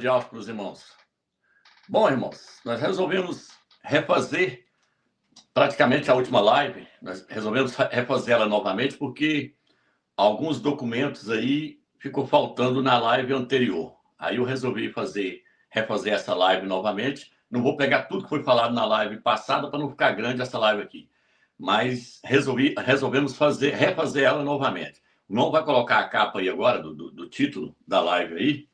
grande alvo para os irmãos. Bom, irmãos, nós resolvemos refazer praticamente a última live. Nós resolvemos refazer ela novamente porque alguns documentos aí ficou faltando na live anterior. Aí eu resolvi refazer essa live novamente. Não vou pegar tudo que foi falado na live passada para não ficar grande essa live aqui. Mas resolvemos refazer ela novamente. O irmão vai colocar a capa aí agora do título da live aí.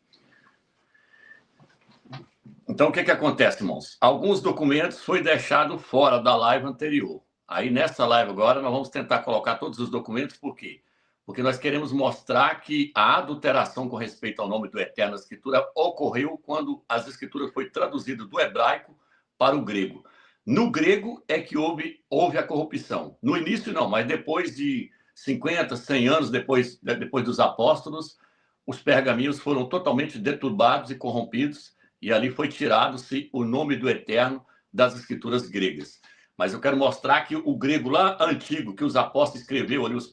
Então, o que acontece, irmãos? Alguns documentos foi deixado fora da live anterior. Aí, nessa live agora, nós vamos tentar colocar todos os documentos. Por quê? Porque nós queremos mostrar que a adulteração com respeito ao nome do Eterno na Escritura ocorreu quando as Escrituras foi traduzida do hebraico para o grego. No grego é que houve a corrupção. No início, não, mas depois de 50, 100 anos depois dos apóstolos, os pergaminhos foram totalmente deturbados e corrompidos, e ali foi tirado-se o nome do Eterno das escrituras gregas. Mas eu quero mostrar que o grego lá antigo, que os apóstolos escreveu ali, os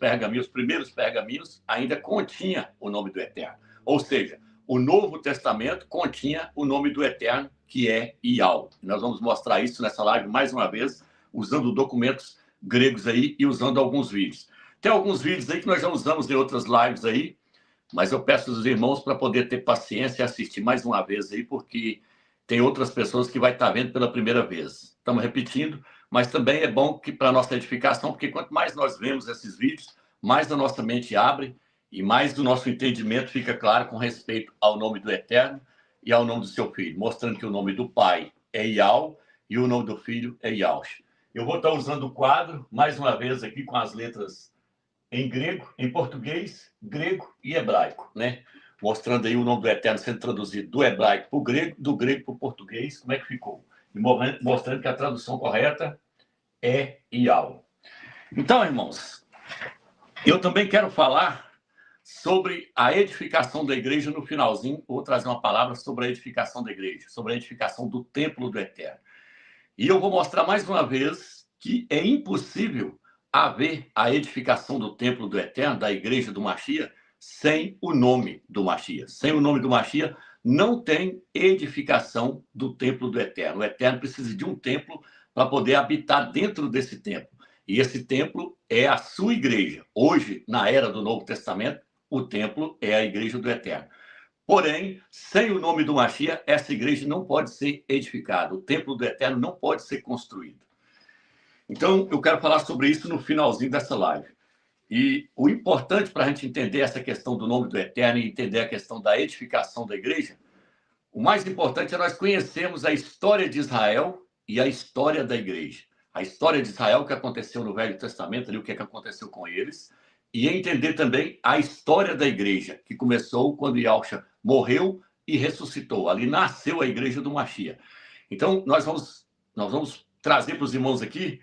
primeiros pergaminhos, ainda continha o nome do Eterno. Ou seja, o Novo Testamento continha o nome do Eterno, que é Ial. Nós vamos mostrar isso nessa live mais uma vez, usando documentos gregos aí e usando alguns vídeos. Tem alguns vídeos aí que nós já usamos em outras lives aí, mas eu peço aos irmãos para poder ter paciência e assistir mais uma vez aí, porque tem outras pessoas que vai estar vendo pela primeira vez. Estamos repetindo, mas também é bom que para a nossa edificação, porque quanto mais nós vemos esses vídeos, mais a nossa mente abre e mais o nosso entendimento fica claro com respeito ao nome do Eterno e ao nome do seu Filho, mostrando que o nome do Pai é Ial e o nome do Filho é Yaush. Eu vou estar usando o quadro, mais uma vez aqui com as letras em grego, em português, grego e hebraico, né? Mostrando aí o nome do Eterno sendo traduzido do hebraico para o grego, do grego para o português, como é que ficou. E mostrando que a tradução correta é Ial. Então, irmãos, eu também quero falar sobre a edificação da igreja no finalzinho. Vou trazer uma palavra sobre a edificação da igreja, sobre a edificação do templo do Eterno. E eu vou mostrar mais uma vez que é impossível haver a edificação do templo do Eterno, da igreja do Mashiach, sem o nome do Mashiach. Sem o nome do Mashiach, não tem edificação do templo do Eterno. O Eterno precisa de um templo para poder habitar dentro desse templo. E esse templo é a sua igreja. Hoje, na era do Novo Testamento, o templo é a igreja do Eterno. Porém, sem o nome do Mashiach, essa igreja não pode ser edificada. O templo do Eterno não pode ser construído. Então, eu quero falar sobre isso no finalzinho dessa live. E o importante para a gente entender essa questão do nome do Eterno e entender a questão da edificação da igreja, o mais importante é nós conhecermos a história de Israel e a história da igreja. A história de Israel, o que aconteceu no Velho Testamento, ali, o que aconteceu com eles, e entender também a história da igreja, que começou quando Yahshua morreu e ressuscitou. Ali nasceu a igreja do Mashiach. Então, nós vamos trazer para os irmãos aqui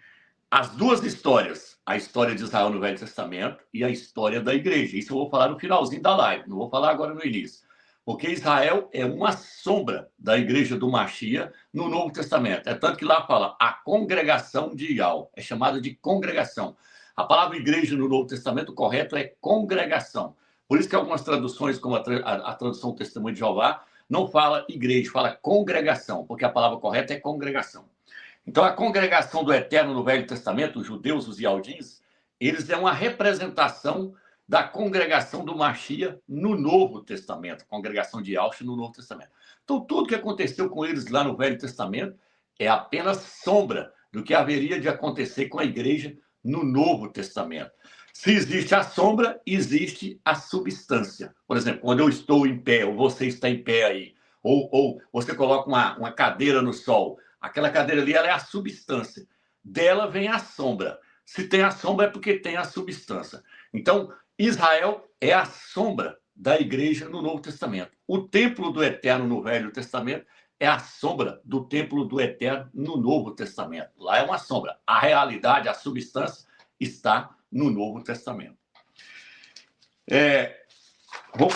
as duas histórias, a história de Israel no Velho Testamento e a história da igreja. Isso eu vou falar no finalzinho da live, não vou falar agora no início. Porque Israel é uma sombra da igreja do Mashiach no Novo Testamento. É tanto que lá fala a congregação de Ial, é chamada de congregação. A palavra igreja no Novo Testamento, correto, é congregação. Por isso que algumas traduções, como a tradução do Testemunho de Jeová, não fala igreja, fala congregação, porque a palavra correta é congregação. Então, a congregação do Eterno no Velho Testamento, os judeus, os ialdins, eles é uma representação da congregação do Mashiach no Novo Testamento, congregação de Yahshua no Novo Testamento. Então, tudo que aconteceu com eles lá no Velho Testamento é apenas sombra do que haveria de acontecer com a igreja no Novo Testamento. Se existe a sombra, existe a substância. Por exemplo, quando eu estou em pé, ou você está em pé aí, ou você coloca uma cadeira no sol, aquela cadeira ali, ela é a substância. Dela vem a sombra. Se tem a sombra, é porque tem a substância. Então, Israel é a sombra da igreja no Novo Testamento. O templo do Eterno no Velho Testamento é a sombra do templo do Eterno no Novo Testamento. Lá é uma sombra. A realidade, a substância, está no Novo Testamento. Vou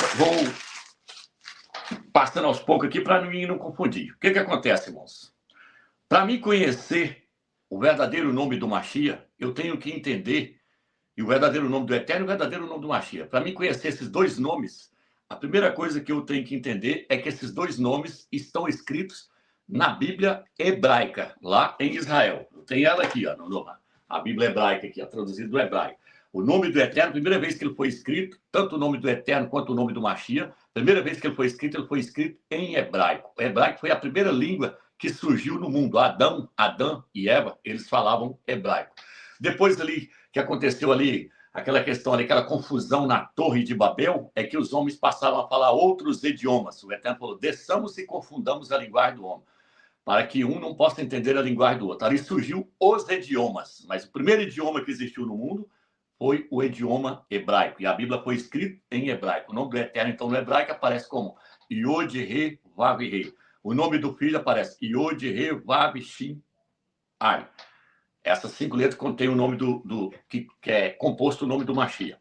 passando aos poucos aqui para mim não confundir. O que acontece, irmãos? Para mim conhecer o verdadeiro nome do Mashiach, eu tenho que entender, e o verdadeiro nome do Eterno e o verdadeiro nome do Mashiach. Para mim conhecer esses dois nomes, A primeira coisa que eu tenho que entender é que esses dois nomes estão escritos na Bíblia hebraica, lá em Israel. Tem ela aqui, ó, a Bíblia hebraica aqui, ó, traduzida do hebraico. O nome do Eterno, a primeira vez que ele foi escrito, tanto o nome do Eterno quanto o nome do Mashiach, a primeira vez que ele foi escrito em hebraico. O hebraico foi a primeira língua que surgiu no mundo. Adão e Eva, eles falavam hebraico. Depois ali, que aconteceu ali, aquela questão ali, aquela confusão na Torre de Babel, é que os homens passaram a falar outros idiomas. O Eterno falou, desçamos e confundamos a linguagem do homem, para que um não possa entender a linguagem do outro. Ali surgiu os idiomas, mas o primeiro idioma que existiu no mundo foi o idioma hebraico, e a Bíblia foi escrita em hebraico. O nome do Eterno, então, no hebraico aparece como Yod, He, Vav, He. O nome do Filho aparece Yod, He, Vav, Shin, Ai. Essas 5 letras contêm o nome que é composto o nome do Mashiach.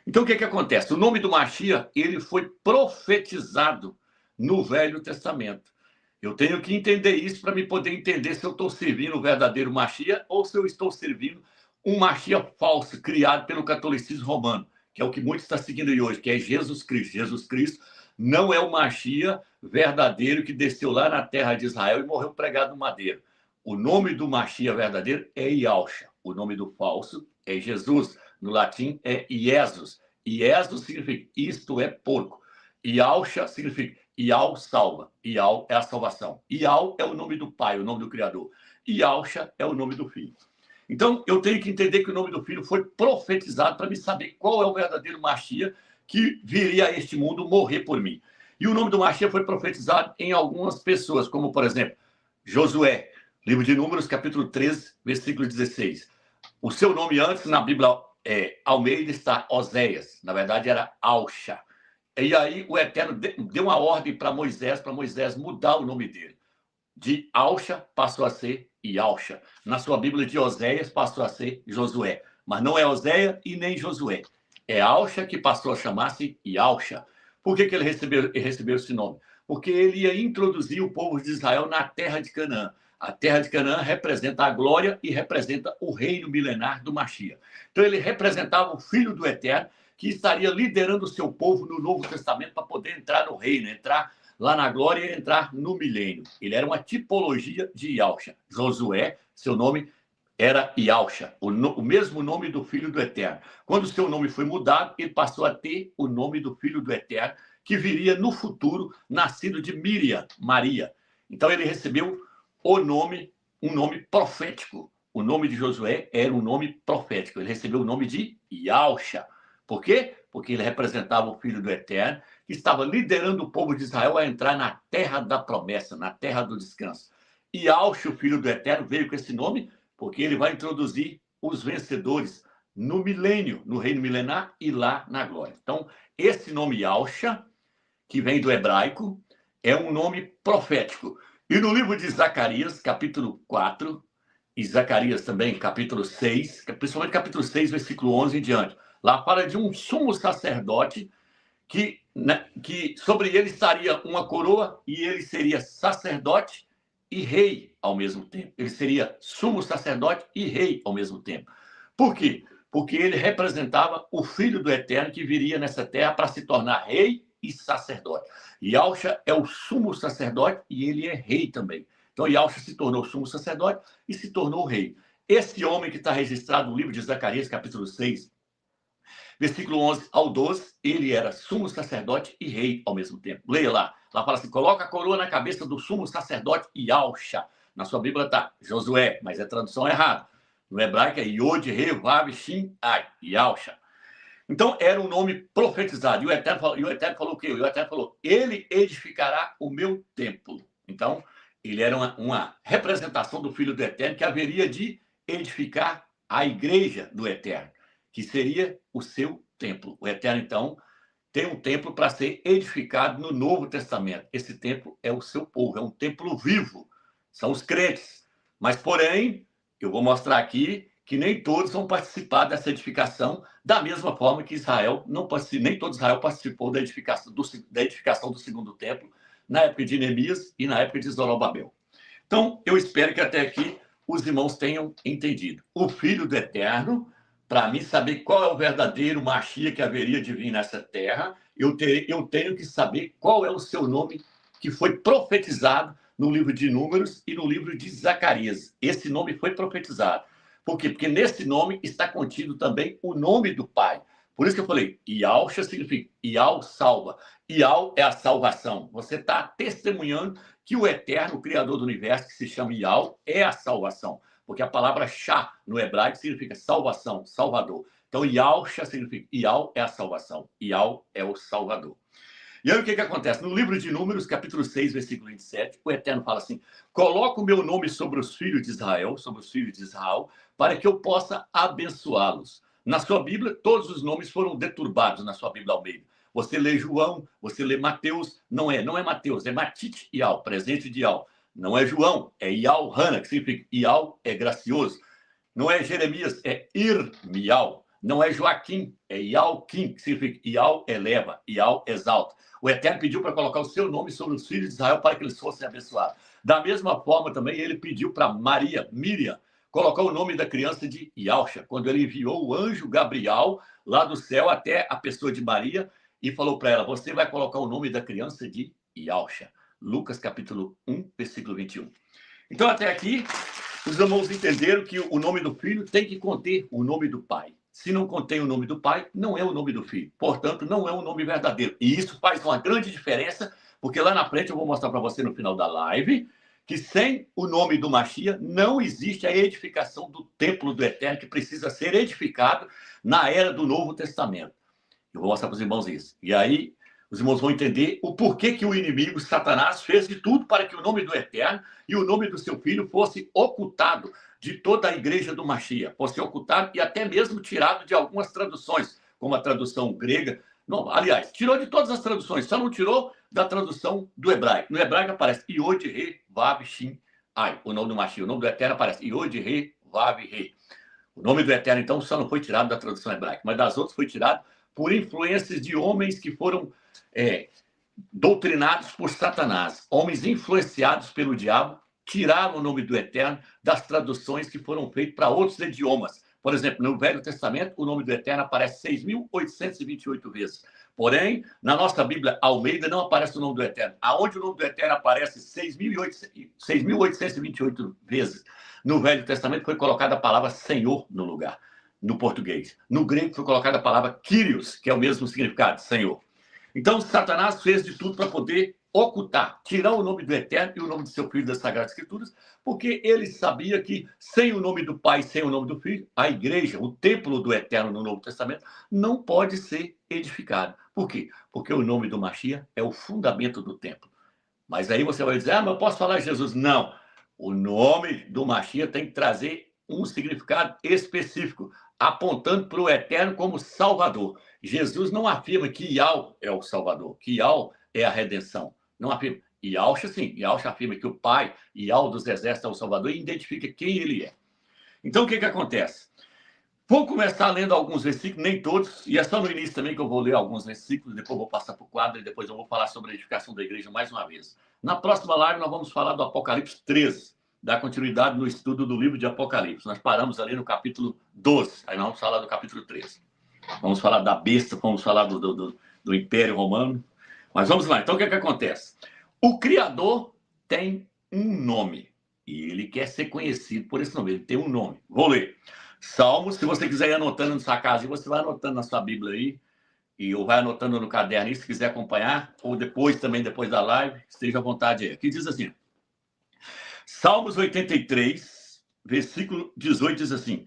Então, o que acontece? O nome do Mashiach, ele foi profetizado no Velho Testamento. Eu tenho que entender isso para me poder entender se eu estou servindo o verdadeiro Mashiach ou se eu estou servindo um Mashiach falso, criado pelo catolicismo romano, que é o que muitos estão seguindo hoje, que é Jesus Cristo. Jesus Cristo não é o Mashiach verdadeiro que desceu lá na terra de Israel e morreu pregado no madeiro. O nome do Mashiach verdadeiro é Yahshua. O nome do falso é Jesus. No latim é Iesus. Iesus significa isto é porco. Yahshua significa Yah salva. Yah é a salvação. Yah é o nome do Pai, o nome do Criador. Yahshua é o nome do Filho. Então, eu tenho que entender que o nome do Filho foi profetizado para me saber qual é o verdadeiro Mashiach que viria a este mundo morrer por mim. E o nome do Mashiach foi profetizado em algumas pessoas, como, por exemplo, Josué, livro de Números, capítulo 13, versículo 16. O seu nome antes, na Bíblia Almeida, está Oséias. Na verdade, era Alxa. E aí, o Eterno deu uma ordem para Moisés mudar o nome dele. De Alxa passou a ser Yahshua. Na sua Bíblia de Oséias passou a ser Josué. Mas não é Oséias e nem Josué. É Alxa que passou a chamar-se Yahshua. Por que ele recebeu esse nome? Porque ele ia introduzir o povo de Israel na terra de Canaã. A terra de Canaã representa a glória e representa o reino milenar do Mashiach. Então ele representava o Filho do Eterno, que estaria liderando o seu povo no Novo Testamento para poder entrar no reino, entrar lá na glória e entrar no milênio. Ele era uma tipologia de Yahshua. Josué, seu nome era Yahshua, o mesmo nome do Filho do Eterno. Quando o seu nome foi mudado, ele passou a ter o nome do Filho do Eterno, que viria no futuro, nascido de Miriam, Maria. Então ele recebeu um nome profético. O nome de Josué era um nome profético. Ele recebeu o nome de Yahshua. Por quê? Porque ele representava o Filho do Eterno, que estava liderando o povo de Israel a entrar na terra da promessa, na terra do descanso. E Yahshua, o Filho do Eterno, veio com esse nome porque ele vai introduzir os vencedores no milênio, no reino milenar e lá na glória. Então, esse nome Yahshua, que vem do hebraico, é um nome profético. E no livro de Zacarias, capítulo 4, e Zacarias também, capítulo 6, principalmente capítulo 6, versículo 11 em diante, lá fala de um sumo sacerdote que sobre ele estaria uma coroa e ele seria sacerdote e rei ao mesmo tempo. Ele seria sumo sacerdote e rei ao mesmo tempo. Por quê? Porque ele representava o Filho do Eterno que viria nessa terra para se tornar rei e sacerdote. Yahshua é o sumo sacerdote e ele é rei também. Então, Yahshua se tornou sumo sacerdote e se tornou rei. Esse homem que está registrado no livro de Zacarias, capítulo 6, versículo 11 ao 12, ele era sumo sacerdote e rei ao mesmo tempo. Leia lá. Lá fala assim, coloca a coroa na cabeça do sumo sacerdote Yahshua. Na sua Bíblia está Josué, mas é tradução errada. No hebraico é Yod, He, Vav, Shin, Ai, Yahshua. Então, era um nome profetizado. E o Eterno falou o quê? O Eterno falou, ele edificará o meu templo. Então, ele era uma representação do Filho do Eterno que haveria de edificar a igreja do Eterno, que seria o seu templo. O Eterno, então, tem um templo para ser edificado no Novo Testamento. Esse templo é o seu povo, é um templo vivo. São os crentes. Mas, porém, eu vou mostrar aqui que nem todos vão participar dessa edificação, da mesma forma que Israel não participou, nem todo Israel participou da edificação do segundo templo, na época de Neemias e na época de Zorobabel. Então, eu espero que até aqui os irmãos tenham entendido. O Filho do Eterno para mim saber qual é o verdadeiro Mashiach que haveria de vir nessa terra, eu tenho que saber qual é o seu nome que foi profetizado no livro de Números e no livro de Zacarias. Esse nome foi profetizado. Por quê? Porque nesse nome está contido também o nome do Pai. Por isso que eu falei, Yahshua significa Yah salva. Yah é a salvação. Você está testemunhando que o Eterno, o Criador do Universo, que se chama Yah, é a salvação. Porque a palavra Shah, no hebraico, significa salvação, salvador. Então, Yahshua significa Yah é a salvação. Yah é o salvador. E aí o que acontece? No livro de Números, capítulo 6, versículo 27, o Eterno fala assim, coloca o meu nome sobre os filhos de Israel, para que eu possa abençoá-los. Na sua Bíblia, todos os nomes foram deturbados na sua Bíblia Almeida. Você lê João, você lê Mateus, não é Mateus, é Matit Ial, presente de Ial. Não é João, é Ial Hana, que significa Ial é gracioso. Não é Jeremias, é Irmial. Não é Joaquim, é Ialquim, que significa Ial eleva, Ial exalta. O Eterno pediu para colocar o seu nome sobre os filhos de Israel para que eles fossem abençoados. Da mesma forma também ele pediu para Miriam, colocar o nome da criança de Yahshua, quando ele enviou o anjo Gabriel lá do céu até a pessoa de Maria e falou para ela, você vai colocar o nome da criança de Yahshua. Lucas capítulo 1, versículo 21. Então até aqui, os irmãos entenderam que o nome do filho tem que conter o nome do pai. Se não contém o nome do pai, não é o nome do filho. Portanto, não é um nome verdadeiro. E isso faz uma grande diferença, porque lá na frente eu vou mostrar para você no final da live que sem o nome do Mashiach não existe a edificação do templo do Eterno que precisa ser edificado na era do Novo Testamento. Eu vou mostrar para os irmãos isso. E aí os irmãos vão entender o porquê que o inimigo, Satanás, fez de tudo para que o nome do Eterno e o nome do seu filho fosse ocultado de toda a igreja do Mashiach, fosse ocultado e até mesmo tirado de algumas traduções, como a tradução grega. Não, aliás, tirou de todas as traduções, só não tirou da tradução do hebraico. No hebraico aparece Iod, Re, Vav, Shin, Ai, o nome do Mashiach. O nome do Eterno aparece Iod, Re, Vav, Re. O nome do Eterno, então, só não foi tirado da tradução hebraica, mas das outras foi tirado por influências de homens que foram doutrinados por Satanás. Homens influenciados pelo diabo tiraram o nome do Eterno das traduções que foram feitas para outros idiomas. Por exemplo, no Velho Testamento, o nome do Eterno aparece 6.828 vezes. Porém, na nossa Bíblia Almeida não aparece o nome do Eterno. Aonde o nome do Eterno aparece 6.828 vezes, no Velho Testamento foi colocada a palavra Senhor no lugar, no português. No grego foi colocada a palavra Kyrios, que é o mesmo significado, Senhor. Então, Satanás fez de tudo para poder ocultar, tirar o nome do Eterno e o nome do seu Filho das Sagradas Escrituras, porque ele sabia que sem o nome do Pai, sem o nome do Filho, a igreja, o templo do Eterno no Novo Testamento, não pode ser edificado. Por quê? Porque o nome do Mashiach é o fundamento do templo. Mas aí você vai dizer, mas eu posso falar de Jesus? Não. O nome do Mashiach tem que trazer um significado específico, apontando para o Eterno como Salvador. Jesus não afirma que Yahweh é o Salvador, que Yahweh é a redenção. Não afirma. Yahshua, sim. Yahshua afirma que o Pai, Yahweh dos Exércitos, é o Salvador e identifica quem ele é. Então, o que acontece? Vou começar lendo alguns versículos, nem todos, e é só no início também que eu vou ler alguns versículos, depois eu vou passar para o quadro e depois eu vou falar sobre a edificação da igreja mais uma vez. Na próxima live nós vamos falar do Apocalipse 13, dar continuidade no estudo do livro de Apocalipse. Nós paramos ali no capítulo 12, aí nós vamos falar do capítulo 13. Vamos falar da besta, vamos falar do Império Romano. Mas vamos lá, então o que acontece? O Criador tem um nome, e ele quer ser conhecido por esse nome, ele tem um nome. Vou ler. Salmos, se você quiser ir anotando na sua casa, você vai anotando na sua Bíblia aí, ou vai anotando no caderno aí, se quiser acompanhar, ou depois também, depois da live, esteja à vontade aí. Aqui diz assim, Salmos 83, versículo 18, diz assim,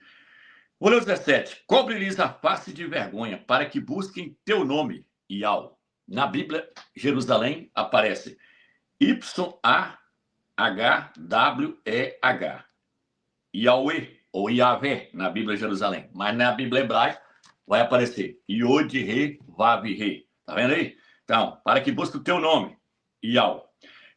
vou ler o 17, cobre-lhes a face de vergonha, para que busquem teu nome, Yahweh. Na Bíblia, Jerusalém, aparece Y-A-H-W-E-H. Yahweh, ou Yahvé, na Bíblia Jerusalém. Mas na Bíblia hebraica vai aparecer Yod, Re, Vav, Re. Tá vendo aí? Então, para que busque o teu nome, Yahweh.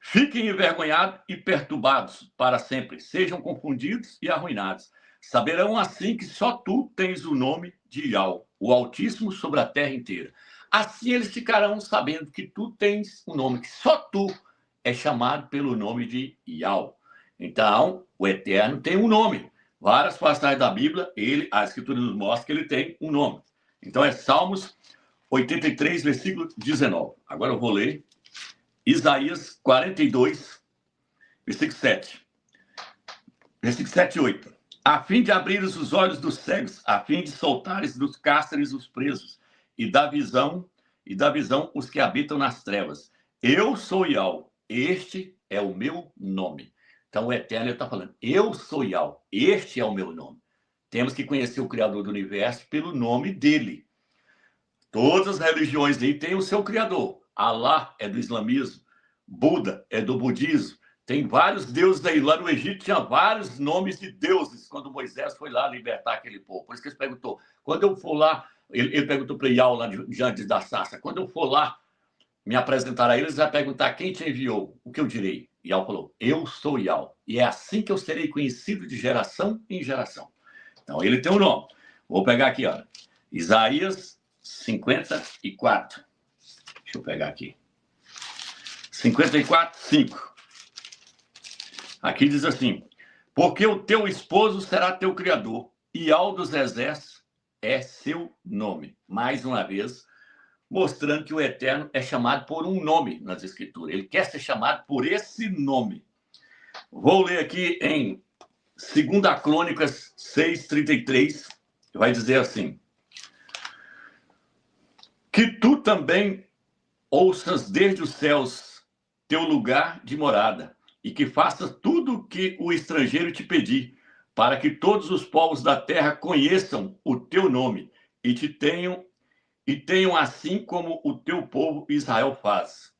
Fiquem envergonhados e perturbados para sempre. Sejam confundidos e arruinados. Saberão assim que só tu tens o nome de Yahweh, o Altíssimo sobre a terra inteira. Assim eles ficarão sabendo que tu tens um nome, que só tu é chamado pelo nome de Yahweh. Então, o Eterno tem um nome. Várias passagens da Bíblia, a Escritura nos mostra que ele tem um nome. Então é Salmos 83, versículo 19. Agora eu vou ler Isaías 42, versículo 7. Versículo 7 e 8. A fim de abrires os olhos dos cegos, a fim de soltares dos cárceres os presos, e da visão os que habitam nas trevas. Eu sou Yahweh, este é o meu nome. Então o Eterno está falando, eu sou Yahweh, este é o meu nome. Temos que conhecer o Criador do Universo pelo nome dele. Todas as religiões aí têm o seu Criador. Alá é do islamismo, Buda é do budismo. Tem vários deuses aí. Lá no Egito tinha vários nomes de deuses quando Moisés foi lá libertar aquele povo. Por isso que ele perguntou, quando eu for lá, ele perguntou para Yahweh lá diante da sarça, quando eu for lá me apresentar a eles, vai perguntar quem te enviou, o que eu direi? Yahweh falou, eu sou Yahweh. E é assim que eu serei conhecido de geração em geração. Então ele tem um nome. Vou pegar aqui, ó. Isaías 54. Deixa eu pegar aqui. 54, 5. Aqui diz assim, porque o teu esposo será teu criador, e Yahweh dos exércitos é seu nome. Mais uma vez, mostrando que o Eterno é chamado por um nome nas Escrituras. Ele quer ser chamado por esse nome. Vou ler aqui em 2 Crônicas 6:33, que vai dizer assim, que tu também ouças desde os céus teu lugar de morada, e que faças tudo o que o estrangeiro te pedir, para que todos os povos da terra conheçam o teu nome e tenham assim como o teu povo Israel faz.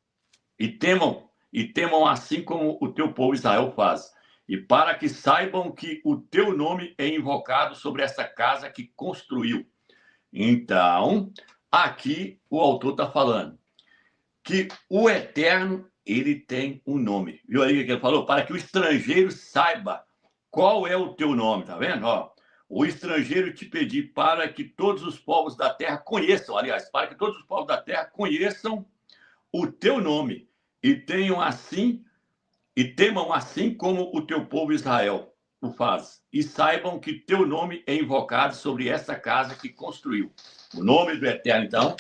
E temam assim como o teu povo Israel faz. E para que saibam que o teu nome é invocado sobre essa casa que construiu. Então, aqui o autor está falando que o Eterno, ele tem um nome. Viu aí o que ele falou? Para que o estrangeiro saiba qual é o teu nome, tá vendo? Ó, o estrangeiro te pedir para que todos os povos da terra conheçam, aliás, para que todos os povos da terra conheçam o teu nome e temam assim como o teu povo Israel o faz, e saibam que teu nome é invocado sobre essa casa que construiu. O nome do Eterno, então,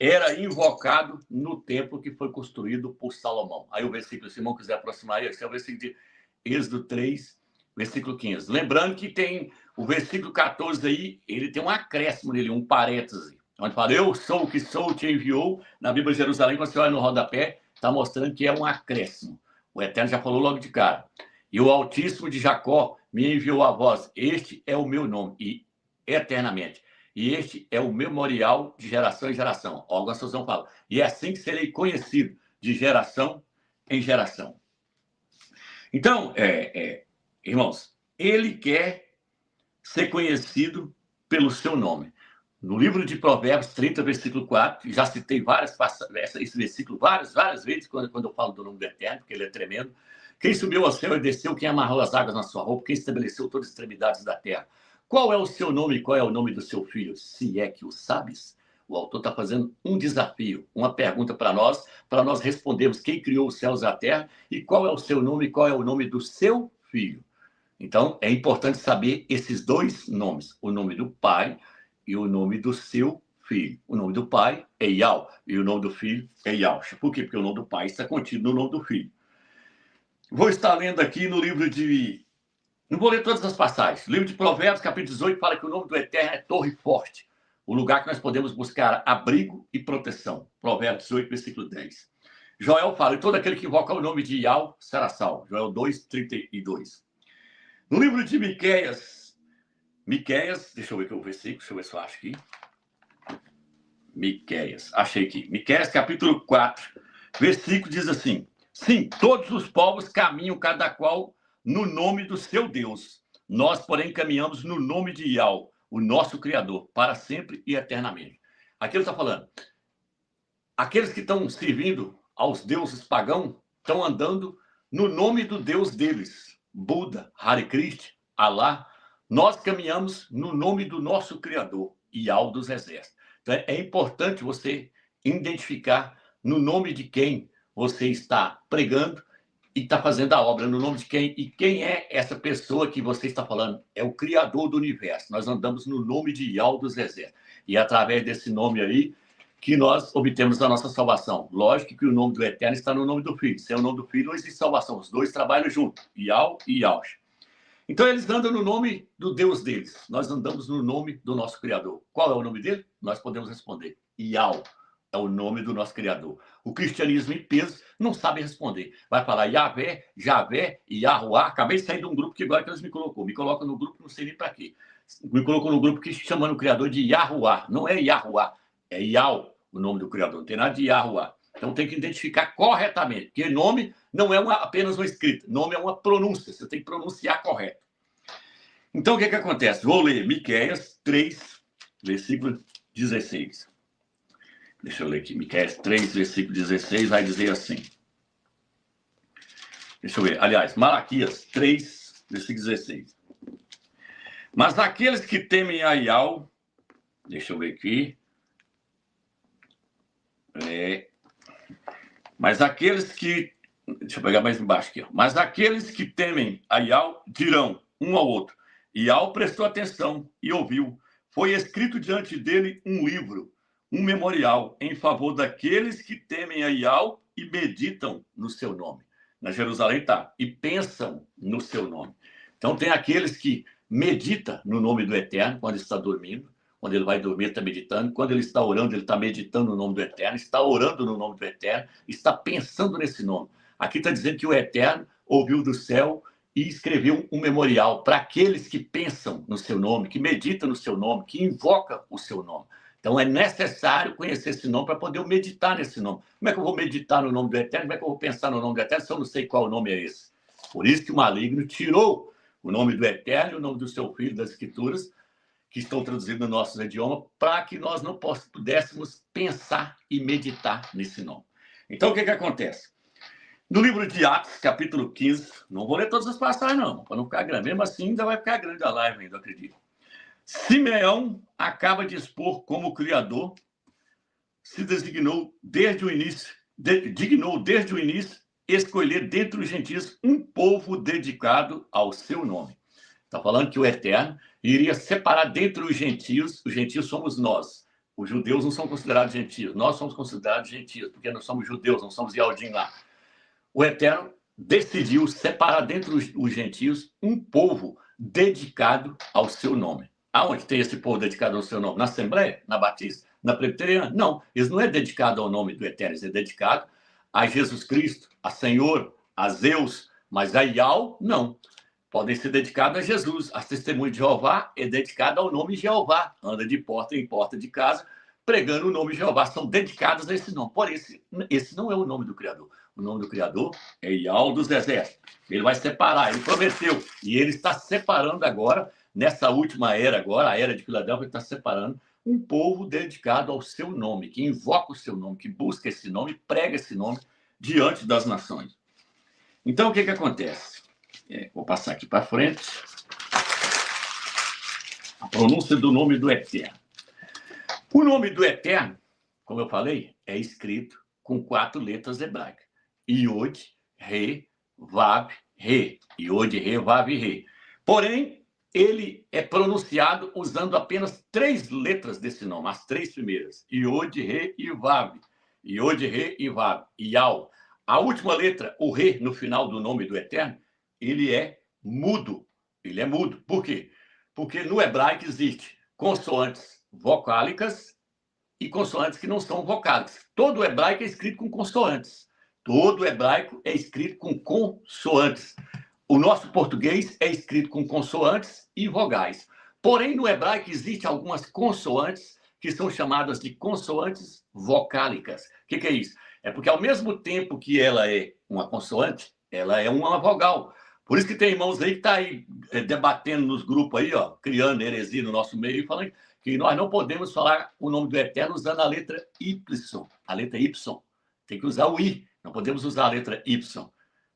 era invocado no templo que foi construído por Salomão. Aí o versículo, se o irmão quiser aproximar, esse é o versículo de Êxodo 3, versículo 15. Lembrando que tem o versículo 14 aí, ele tem um acréscimo nele, um parêntese, onde fala, eu sou o que sou, te enviou. Na Bíblia de Jerusalém, quando você olha no rodapé, está mostrando que é um acréscimo. O Eterno já falou logo de cara. E o Altíssimo de Jacó me enviou a vós. Este é o meu nome, e eternamente. E este é o memorial de geração em geração. Algumas pessoas falam. E é assim que serei conhecido, de geração em geração. Então, irmãos, ele quer ser conhecido pelo seu nome. No livro de Provérbios 30, versículo 4, já citei esse versículo várias vezes quando eu falo do nome do Eterno, porque ele é tremendo. Quem subiu ao céu e desceu, quem amarrou as águas na sua roupa, quem estabeleceu todas as extremidades da terra. Qual é o seu nome e qual é o nome do seu filho? Se é que o sabes. O autor está fazendo um desafio, uma pergunta para nós respondermos quem criou os céus e a terra e qual é o seu nome e qual é o nome do seu filho. Então, é importante saber esses dois nomes, o nome do pai e o nome do seu filho. O nome do pai é Yahweh e o nome do filho é Yahshua. Por quê? Porque o nome do pai está contido no nome do filho. Vou estar lendo aqui no livro de... Não vou ler todas as passagens. O livro de Provérbios, capítulo 18, fala que o nome do Eterno é torre forte, o lugar que nós podemos buscar abrigo e proteção. Provérbios 18, versículo 10. Joel fala, e todo aquele que invoca o nome de Yahweh será salvo. Joel 2, 32. No livro de Miqueias, deixa eu ver aqui o versículo, deixa eu ver se eu acho aqui. Miqueias, achei aqui. Miqueias, capítulo 4, versículo diz assim, sim, todos os povos caminham cada qual no nome do seu Deus. Nós, porém, caminhamos no nome de Yahweh, o nosso Criador, para sempre e eternamente. Aqui ele está falando, aqueles que estão servindo aos deuses pagãos estão andando no nome do Deus deles, Buda, Hare Krishna, Alá. Nós caminhamos no nome do nosso Criador, Yahweh dos exércitos. Então, é importante você identificar no nome de quem você está pregando e está fazendo a obra no nome de quem? E quem é essa pessoa que você está falando? É o Criador do universo. Nós andamos no nome de Yahweh dos Exércitos. E é através desse nome aí que nós obtemos a nossa salvação. Lógico que o nome do Eterno está no nome do Filho. Sem o nome do Filho não existe salvação. Os dois trabalham juntos, Yahweh e Yahweh. Então eles andam no nome do Deus deles. Nós andamos no nome do nosso Criador. Qual é o nome dele? Nós podemos responder. Yahweh é o nome do nosso Criador. O cristianismo em peso não sabe responder. Vai falar Yahvé, Javé e Yahuá. Acabei de sair de um grupo que agora que eles me colocou. Me colocam no grupo, não sei nem para quê. Me colocou no grupo que chamando o Criador de Yahuá. Não é Yahuá, é Yahweh o nome do Criador. Não tem nada de Yahuá. Então tem que identificar corretamente. Porque nome não é apenas uma escrita. Nome é uma pronúncia. Você tem que pronunciar correto. Então o que acontece? Vou ler Miqueias 3, versículo 16. Deixa eu ler aqui. Miqueias 3, versículo 16, vai dizer assim. Deixa eu ver. Aliás, Malaquias 3, versículo 16. Mas aqueles que temem a Yahweh, deixa eu ver aqui. Mas aqueles que... Deixa eu pegar mais embaixo aqui. Ó. Mas aqueles que temem a Yahweh dirão um ao outro. Yahweh prestou atenção e ouviu. Foi escrito diante dele um livro, um memorial em favor daqueles que temem a Yahweh e meditam no seu nome. Na Jerusalém está. E pensam no seu nome. Então tem aqueles que meditam no nome do Eterno quando está dormindo. Quando ele vai dormir, está meditando. Quando ele está orando, ele está meditando no nome do Eterno. Está orando no nome do Eterno. Está pensando nesse nome. Aqui está dizendo que o Eterno ouviu do céu e escreveu um memorial para aqueles que pensam no seu nome, que meditam no seu nome, que invocam o seu nome. Então é necessário conhecer esse nome para poder meditar nesse nome. Como é que eu vou meditar no nome do Eterno? Como é que eu vou pensar no nome do Eterno se eu não sei qual nome é esse? Por isso que o maligno tirou o nome do Eterno e o nome do seu Filho das Escrituras, que estão traduzidos no nosso idioma, para que nós não pudéssemos pensar e meditar nesse nome. Então o que acontece? No livro de Atos, capítulo 15, não vou ler todas as passagens não, para não ficar grande, mesmo assim ainda vai ficar grande a live ainda, acredito. Simeão acaba de expor como o Criador se dignou desde o início escolher dentre os gentios um povo dedicado ao seu nome. Está falando que o Eterno iria separar dentre os gentios somos nós. Os judeus não são considerados gentios, nós somos considerados gentios, porque nós somos judeus, não somos Yaldim lá. O Eterno decidiu separar dentre os gentios um povo dedicado ao seu nome. Aonde tem esse povo dedicado ao seu nome? Na Assembleia? Na Batista? Na Presbiteriana? Não, eles não é dedicado ao nome do Eterno, eles é dedicado a Jesus Cristo, a Senhor, a Zeus, mas a Yahweh, não. Podem ser dedicados a Jesus. A Testemunha de Jeová é dedicada ao nome de Jeová. Anda de porta em porta de casa, pregando o nome de Jeová. São dedicados a esse nome. Porém, esse não é o nome do Criador. O nome do Criador é Yahweh dos Exércitos. Ele vai separar, ele prometeu. E ele está separando agora, nessa última era agora, a era de Filadélfia, ele está separando um povo dedicado ao seu nome, que invoca o seu nome, que busca esse nome, prega esse nome diante das nações. Então, o que acontece? Vou passar aqui para frente. A pronúncia do nome do Eterno. O nome do Eterno, como eu falei, é escrito com 4 letras hebraicas. Iod, Re, Vav, Re. Iod, Re, Vav, Re. Porém, ele é pronunciado usando apenas 3 letras desse nome, as 3 primeiras. Iod, Re e Vav. Iod, Re e Vav. Yal. A última letra, o Re, no final do nome do Eterno, ele é mudo. Ele é mudo. Por quê? Porque no hebraico existe consoantes vocálicas e consoantes que não são vocálicas. Todo hebraico é escrito com consoantes. Todo hebraico é escrito com consoantes. O nosso português é escrito com consoantes e vogais. Porém, no hebraico existem algumas consoantes que são chamadas de consoantes vocálicas. O que é isso? É porque ao mesmo tempo que ela é uma consoante, ela é uma vogal. Por isso que tem irmãos aí que estão aí debatendo nos grupos aí, ó, criando heresia no nosso meio, falando que nós não podemos falar o nome do Eterno usando a letra Y. A letra Y. Tem que usar o I. Não podemos usar a letra Y.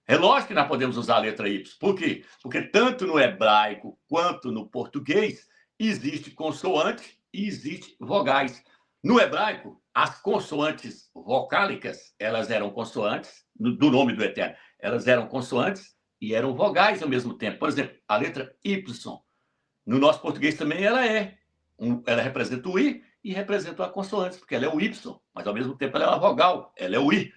É lógico que nós podemos usar a letra Y. Por quê? Porque tanto no hebraico quanto no português existe consoante e existe vogais. No hebraico, as consoantes vocálicas, elas eram consoantes do nome do Eterno. elas eram consoantes e eram vogais ao mesmo tempo. Por exemplo, a letra Y, no nosso português também ela representa o I e representa a consoante, porque ela é o Y, mas ao mesmo tempo ela é uma vogal, ela é o I.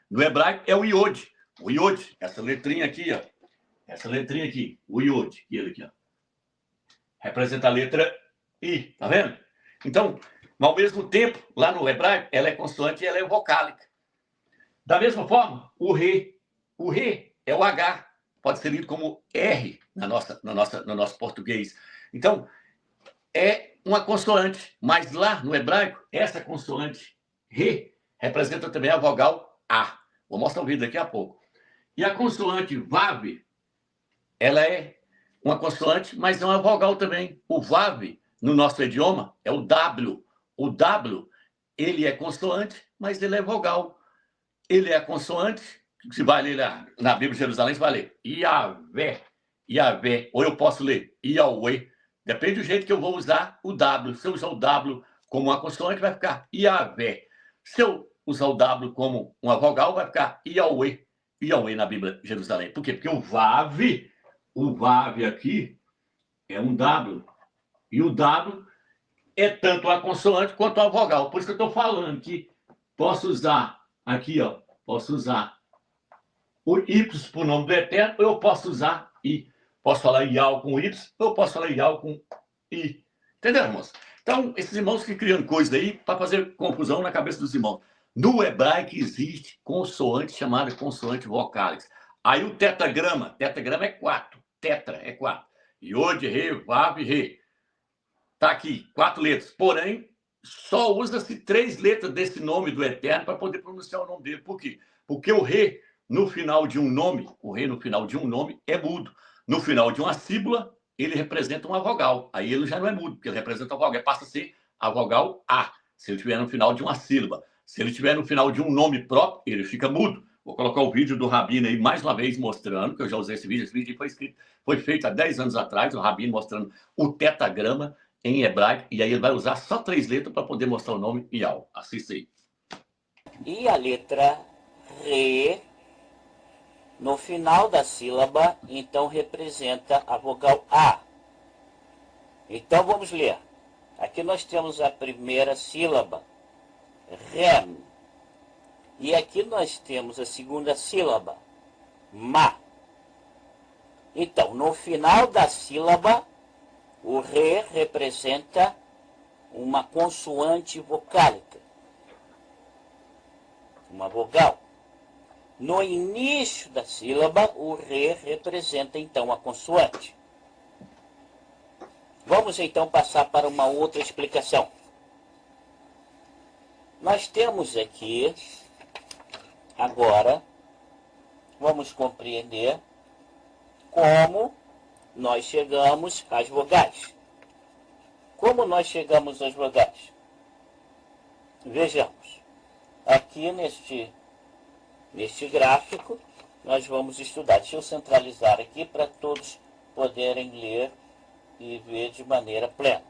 No hebraico é o iod. O iod, essa letrinha aqui, ó. Essa letrinha aqui, o iod, ele aqui, ó. Representa a letra I, tá vendo? Então, ao mesmo tempo, lá no hebraico, ela é consoante e ela é vocálica. Da mesma forma, o re. O re é o H, pode ser lido como R no nosso português. Então, é uma consoante, mas lá no hebraico, essa consoante re representa também a vogal A. Vou mostrar o vídeo daqui a pouco. E a consoante vav, ela é uma consoante, mas é uma vogal também. O vav, no nosso idioma, é o W. O W, ele é consoante, mas ele é vogal. Ele é consoante, se vai ler na Bíblia de Jerusalém, você vai ler Iavé, Iavé, ou eu posso ler Iauê. Depende do jeito que eu vou usar o W. Se eu usar o W como uma consoante, vai ficar Iavé. Se eu usar o W como uma vogal, vai ficar Iauê. Iauê na Bíblia de Jerusalém. Por quê? Porque o VAV aqui é um W. E o W é tanto a consoante quanto a vogal. Por isso que eu estou falando que posso usar aqui, ó, posso usar o Y por nome do Eterno, ou eu posso usar I. Posso falar Iau com Y, ou eu posso falar Iau com I. Entendeu, irmãos? Então, esses irmãos que criam coisas aí para fazer confusão na cabeça dos irmãos. No hebraico existe consoante chamada consoante vocálica. Aí o tetragrama é 4. Tetra é 4. Iod, Re, Vav, Re. Tá aqui, 4 letras. Porém, só usa-se 3 letras desse nome do Eterno para poder pronunciar o nome dele. Por quê? Porque o Re, no final de um nome, é mudo. No final de uma sílaba, ele representa uma vogal. Aí ele já não é mudo, porque ele representa a vogal. Ele passa a ser a vogal A, se ele estiver no final de uma sílaba. Se ele estiver no final de um nome próprio, ele fica mudo. Vou colocar o vídeo do Rabino aí mais uma vez mostrando, que eu já usei esse vídeo. Esse vídeo foi feito há 10 anos atrás, o Rabino mostrando o tetragrama em hebraico, e aí ele vai usar só 3 letras para poder mostrar o nome Iau. Assista aí. E a letra Re, no final da sílaba, então representa a vogal A. Então vamos ler. Aqui nós temos a primeira sílaba, Rem. E aqui nós temos a segunda sílaba, Ma. Então, no final da sílaba, o Re representa uma consoante vocálica, uma vogal. No início da sílaba, o Re representa então a consoante. Vamos então passar para uma outra explicação. Nós temos aqui, agora, vamos compreender como nós chegamos às vogais. Como nós chegamos às vogais? Vejamos. Aqui neste gráfico, nós vamos estudar. Deixa eu centralizar aqui para todos poderem ler e ver de maneira plena.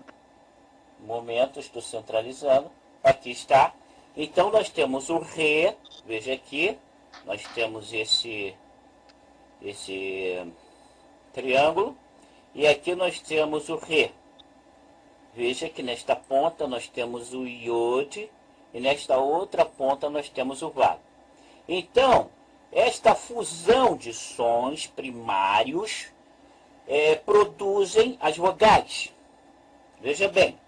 No momento, estou centralizando. Aqui está. Então, nós temos o Re. Veja aqui. Nós temos esse triângulo, e aqui nós temos o Re. Veja que nesta ponta nós temos o Iod, e nesta outra ponta nós temos o Vav. Então, esta fusão de sons primários produzem as vogais. Veja bem,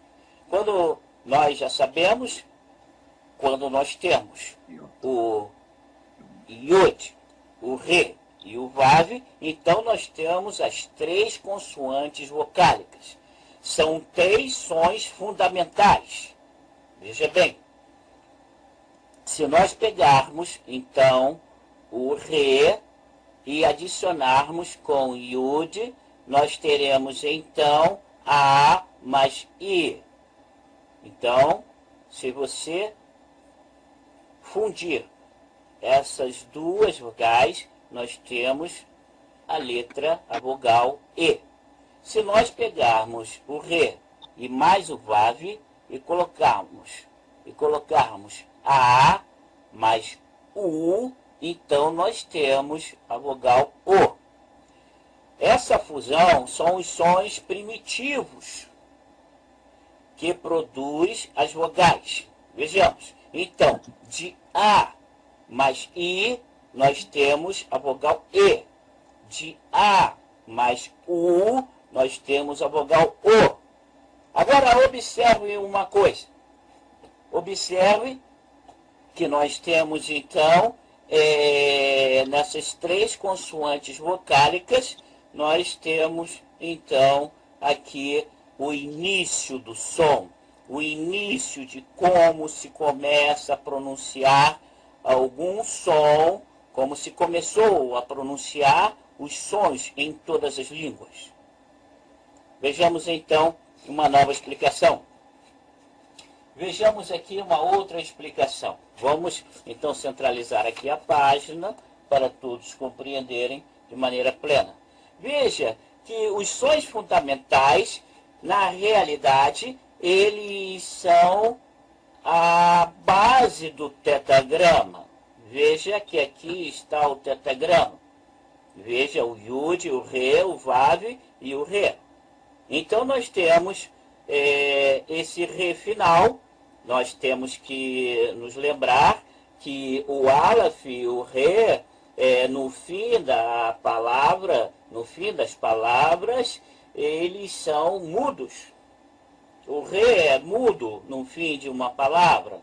quando nós já sabemos, quando nós temos o Iod, o Re e o Vav, então nós temos as 3 consoantes vocálicas. São 3 sons fundamentais. Veja bem, se nós pegarmos, então, o Re e adicionarmos com o Iud, nós teremos, então, A mais I. Então, se você fundir essas 2 vogais, nós temos a vogal E. Se nós pegarmos o Re e mais o Vav e colocarmos a mais U, então nós temos a vogal O. Essa fusão são os sons primitivos que produz as vogais. Vejamos. Então, de A mais I, nós temos a vogal E. De A mais U, nós temos a vogal O. Agora, observe uma coisa. Observe que nós temos, então, nessas três consoantes vocálicas, nós temos, então, aqui o início do som, o início de como se começa a pronunciar algum som, como se começou a pronunciar os sons em todas as línguas. Vejamos, então, uma nova explicação. Vejamos aqui uma outra explicação. Vamos, então, centralizar aqui a página para todos compreenderem de maneira plena. Veja que os sons fundamentais, na realidade, eles são a base do tetagrama. Veja que aqui está o tetagrama. Veja o Yud, o Re, o Vav e o Re. Então, nós temos esse Re final. Nós temos que nos lembrar que o Aleph e o Re, no fim da palavra, no fim das palavras, eles são mudos. O Re é mudo no fim de uma palavra.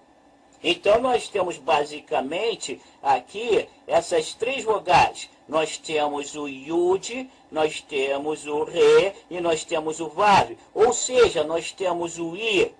Então, nós temos basicamente aqui essas três vogais. Nós temos o Yud, nós temos o Re e nós temos o Vav. Ou seja, nós temos o I,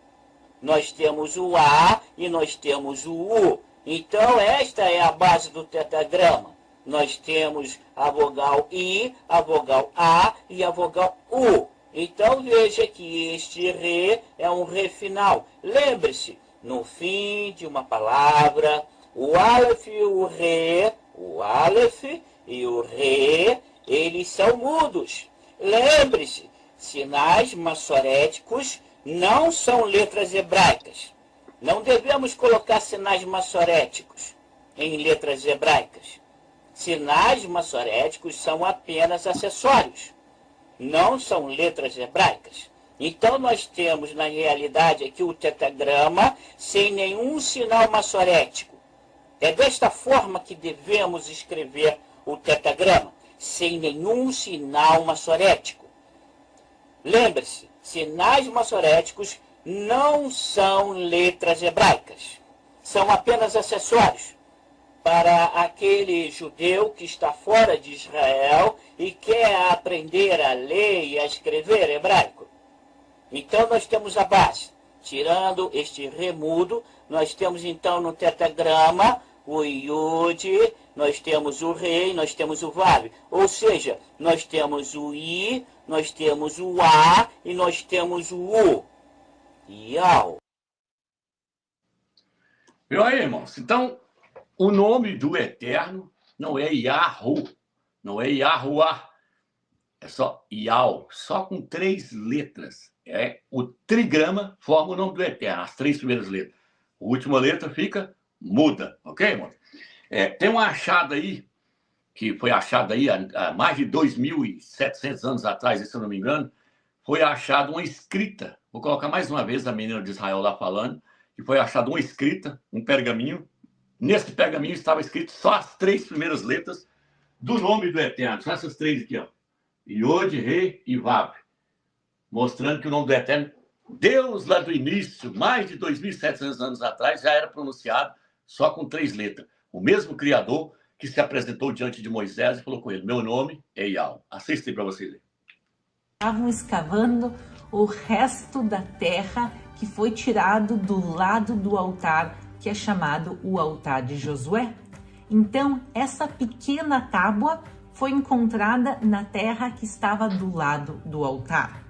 nós temos o A e nós temos o U. Então, esta é a base do tetagrama. Nós temos a vogal I, a vogal A e a vogal U. Então, veja que este Re é um Re final. Lembre-se, no fim de uma palavra, o Aleph e o Aleph e o Re, eles são mudos. Lembre-se, sinais maçoréticos não são letras hebraicas. Não devemos colocar sinais maçoréticos em letras hebraicas. Sinais maçoréticos são apenas acessórios, não são letras hebraicas. Então, nós temos, na realidade, aqui o tetagrama sem nenhum sinal maçorético. É desta forma que devemos escrever o tetagrama, sem nenhum sinal maçorético. Lembre-se, sinais maçoréticos não são letras hebraicas. São apenas acessórios para aquele judeu que está fora de Israel e quer aprender a ler e a escrever hebraico. Então, nós temos a base. Tirando este remudo, nós temos, então, no tetagrama, o Yud, nós temos o Re e nós temos o Vav. Ou seja, nós temos o I, nós temos o A e nós temos o U. Yau. Viu aí, irmãos? Então, o nome do Eterno não é Yahu, não é Yahuwah. É só Yau, só com 3 letras. O trigrama forma o nome do Eterno, as 3 primeiras letras. A última letra fica muda, ok, irmão? Tem uma achada aí, que foi achada aí há mais de 2.700 anos atrás, se eu não me engano, foi achada uma escrita. Vou colocar mais uma vez a menina de Israel lá falando, que foi achada uma escrita, um pergaminho. Nesse pergaminho estava escrito só as 3 primeiras letras do nome do Eterno. São essas 3 aqui, ó. Yod, Re e Vav. Mostrando que o nome do Eterno, Deus lá do início, mais de 2.700 anos atrás, já era pronunciado só com 3 letras. O mesmo Criador que se apresentou diante de Moisés e falou com ele, meu nome é Yau. Assista aí para vocês verem. Estavam escavando o resto da terra que foi tirado do lado do altar, que é chamado o altar de Josué. Então, essa pequena tábua foi encontrada na terra que estava do lado do altar.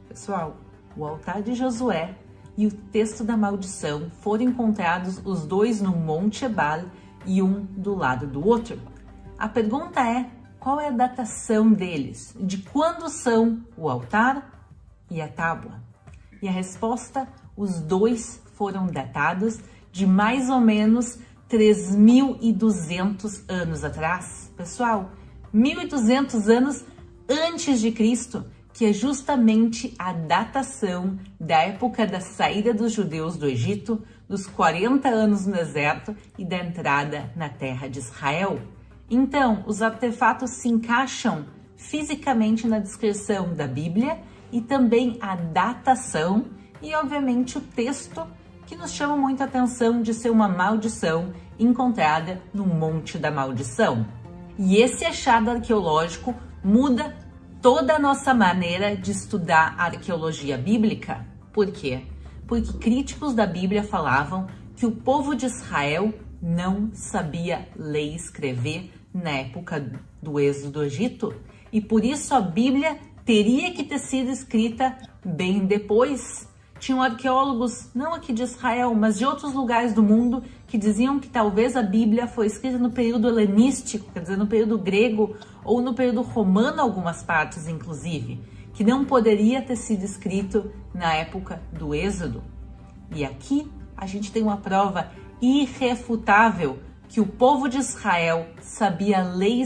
Pessoal, o altar de Josué e o texto da maldição foram encontrados os dois no Monte Ebal e um do lado do outro. A pergunta é, qual é a datação deles? De quando são o altar e a tábua? E a resposta, os dois foram datados de mais ou menos 3.200 anos atrás. Pessoal, 1.200 anos antes de Cristo, que é justamente a datação da época da saída dos judeus do Egito, dos 40 anos no deserto e da entrada na terra de Israel. Então, os artefatos se encaixam fisicamente na descrição da Bíblia e também a datação e, obviamente, o texto, que nos chama muito a atenção de ser uma maldição encontrada no Monte da Maldição. E esse achado arqueológico muda toda a nossa maneira de estudar a arqueologia bíblica. Por quê? Porque críticos da Bíblia falavam que o povo de Israel não sabia ler e escrever na época do êxodo do Egito, e por isso a Bíblia teria que ter sido escrita bem depois. Tinham arqueólogos, não aqui de Israel, mas de outros lugares do mundo, que diziam que talvez a Bíblia foi escrita no período helenístico, quer dizer, no período grego ou no período romano, algumas partes inclusive, que não poderia ter sido escrito na época do Êxodo. E aqui a gente tem uma prova irrefutável que o povo de Israel sabia ler e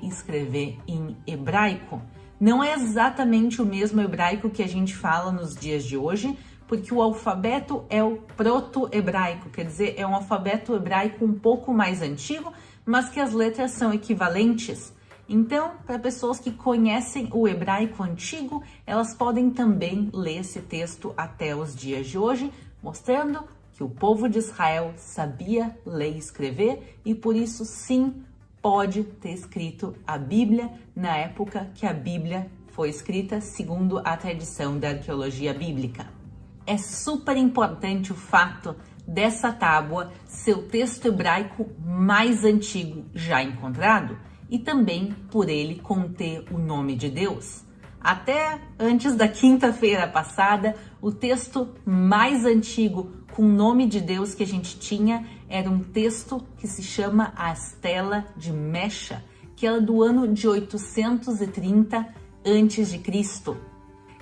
escrever em hebraico. Não é exatamente o mesmo hebraico que a gente fala nos dias de hoje, porque o alfabeto é o proto-hebraico, quer dizer, é um alfabeto hebraico um pouco mais antigo, mas que as letras são equivalentes. Então, para pessoas que conhecem o hebraico antigo, elas podem também ler esse texto até os dias de hoje, mostrando que o povo de Israel sabia ler e escrever e por isso sim pode ter escrito a Bíblia na época que a Bíblia foi escrita, segundo a tradição da arqueologia bíblica. É super importante o fato dessa tábua ser o texto hebraico mais antigo já encontrado e também por ele conter o nome de Deus. Até antes da quinta-feira passada, o texto mais antigo com o nome de Deus que a gente tinha era um texto que se chama a Estela de Mecha, que era do ano de 830 a.C.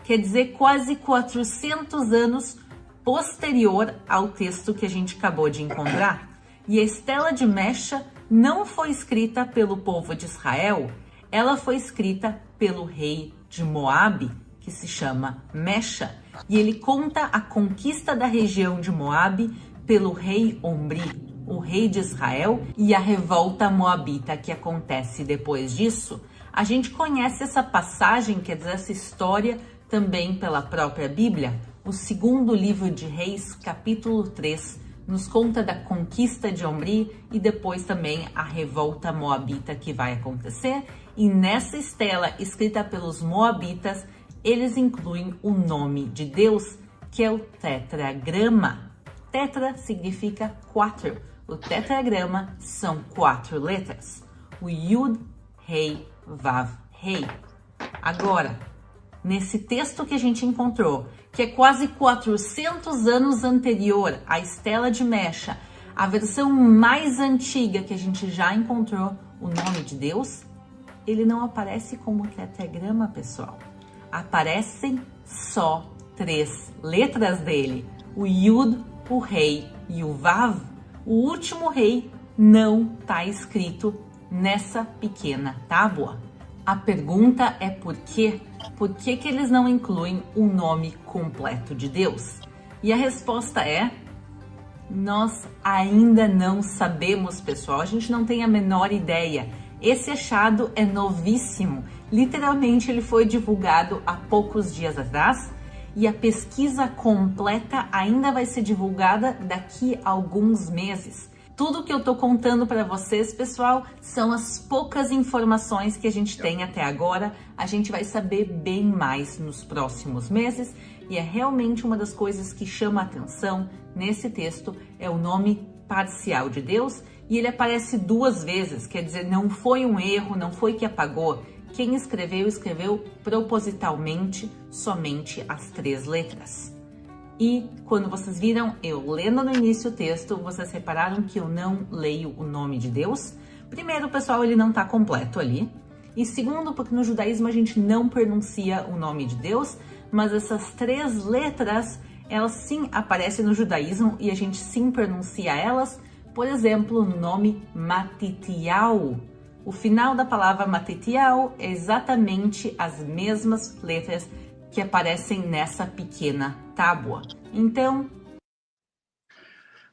Quer dizer, quase 400 anos posterior ao texto que a gente acabou de encontrar. E a Estela de Mecha não foi escrita pelo povo de Israel, ela foi escrita pelo rei de Moabe, que se chama Mecha, e ele conta a conquista da região de Moabe pelo rei Omri, o rei de Israel, e a revolta moabita que acontece depois disso. A gente conhece essa passagem, quer dizer, essa história também pela própria Bíblia. O segundo livro de Reis, capítulo 3, nos conta da conquista de Omri e depois também a revolta moabita que vai acontecer. E nessa estela escrita pelos moabitas, eles incluem o nome de Deus, que é o tetragrama. Tetra significa 4. O tetragrama são 4 letras. O Yud, Rei, Vav, Rei. Agora, nesse texto que a gente encontrou, que é quase 400 anos anterior à Estela de Mecha, a versão mais antiga que a gente já encontrou, o nome de Deus, ele não aparece como tetragrama, pessoal. Aparecem só 3 letras dele. O Yud, o Rei e o Vav. O último rei não está escrito nessa pequena tábua. A pergunta é por quê? Por que que eles não incluem o nome completo de Deus? E a resposta é: nós ainda não sabemos, pessoal. A gente não tem a menor ideia. Esse achado é novíssimo. Literalmente, ele foi divulgado há poucos dias atrás e a pesquisa completa ainda vai ser divulgada daqui a alguns meses. Tudo que eu tô contando para vocês, pessoal, são as poucas informações que a gente tem até agora. A gente vai saber bem mais nos próximos meses e é realmente uma das coisas que chama a atenção nesse texto, é o nome parcial de Deus, e ele aparece 2 vezes, quer dizer, não foi um erro, não foi que apagou. Quem escreveu propositalmente somente as 3 letras. E quando vocês viram eu lendo no início o texto, vocês repararam que eu não leio o nome de Deus? Primeiro, pessoal, ele não está completo ali. E segundo, porque no judaísmo a gente não pronuncia o nome de Deus, mas essas 3 letras, elas sim aparecem no judaísmo e a gente sim pronuncia elas. Por exemplo, o nome Matitiyahu. O final da palavra Matitiyahu é exatamente as mesmas letras que aparecem nessa pequena tábua. Então,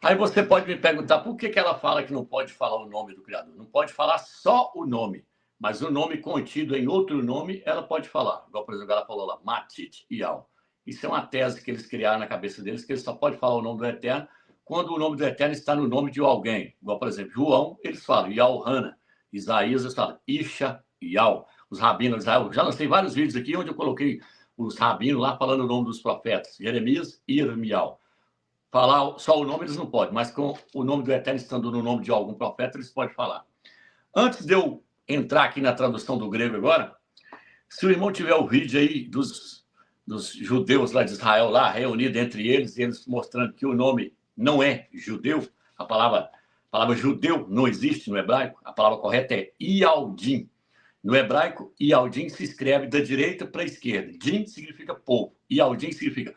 aí você pode me perguntar por que ela fala que não pode falar o nome do criador. Não pode falar só o nome, mas o nome contido em outro nome, ela pode falar. Igual, por exemplo, ela falou lá, Matit Yal. Isso é uma tese que eles criaram na cabeça deles, que eles só podem falar o nome do Eterno quando o nome do Eterno está no nome de alguém. Igual, por exemplo, João, eles falam Yal Hana. Isaías, eles falam Isha Yal. Os rabinos de Israel. Já lancei vários vídeos aqui onde eu coloquei os rabinos lá falando o nome dos profetas. Jeremias e Irmial. Falar só o nome eles não podem, mas com o nome do Eterno estando no nome de algum profeta, eles podem falar. Antes de eu entrar aqui na tradução do grego agora, se o irmão tiver o vídeo aí dos judeus lá de Israel, lá reunidos entre eles, e eles mostrando que o nome não é judeu, a palavra judeu não existe no hebraico, a palavra correta é Ialdim. No hebraico, Ialdim se escreve da direita para a esquerda. Din significa povo. Ialdim significa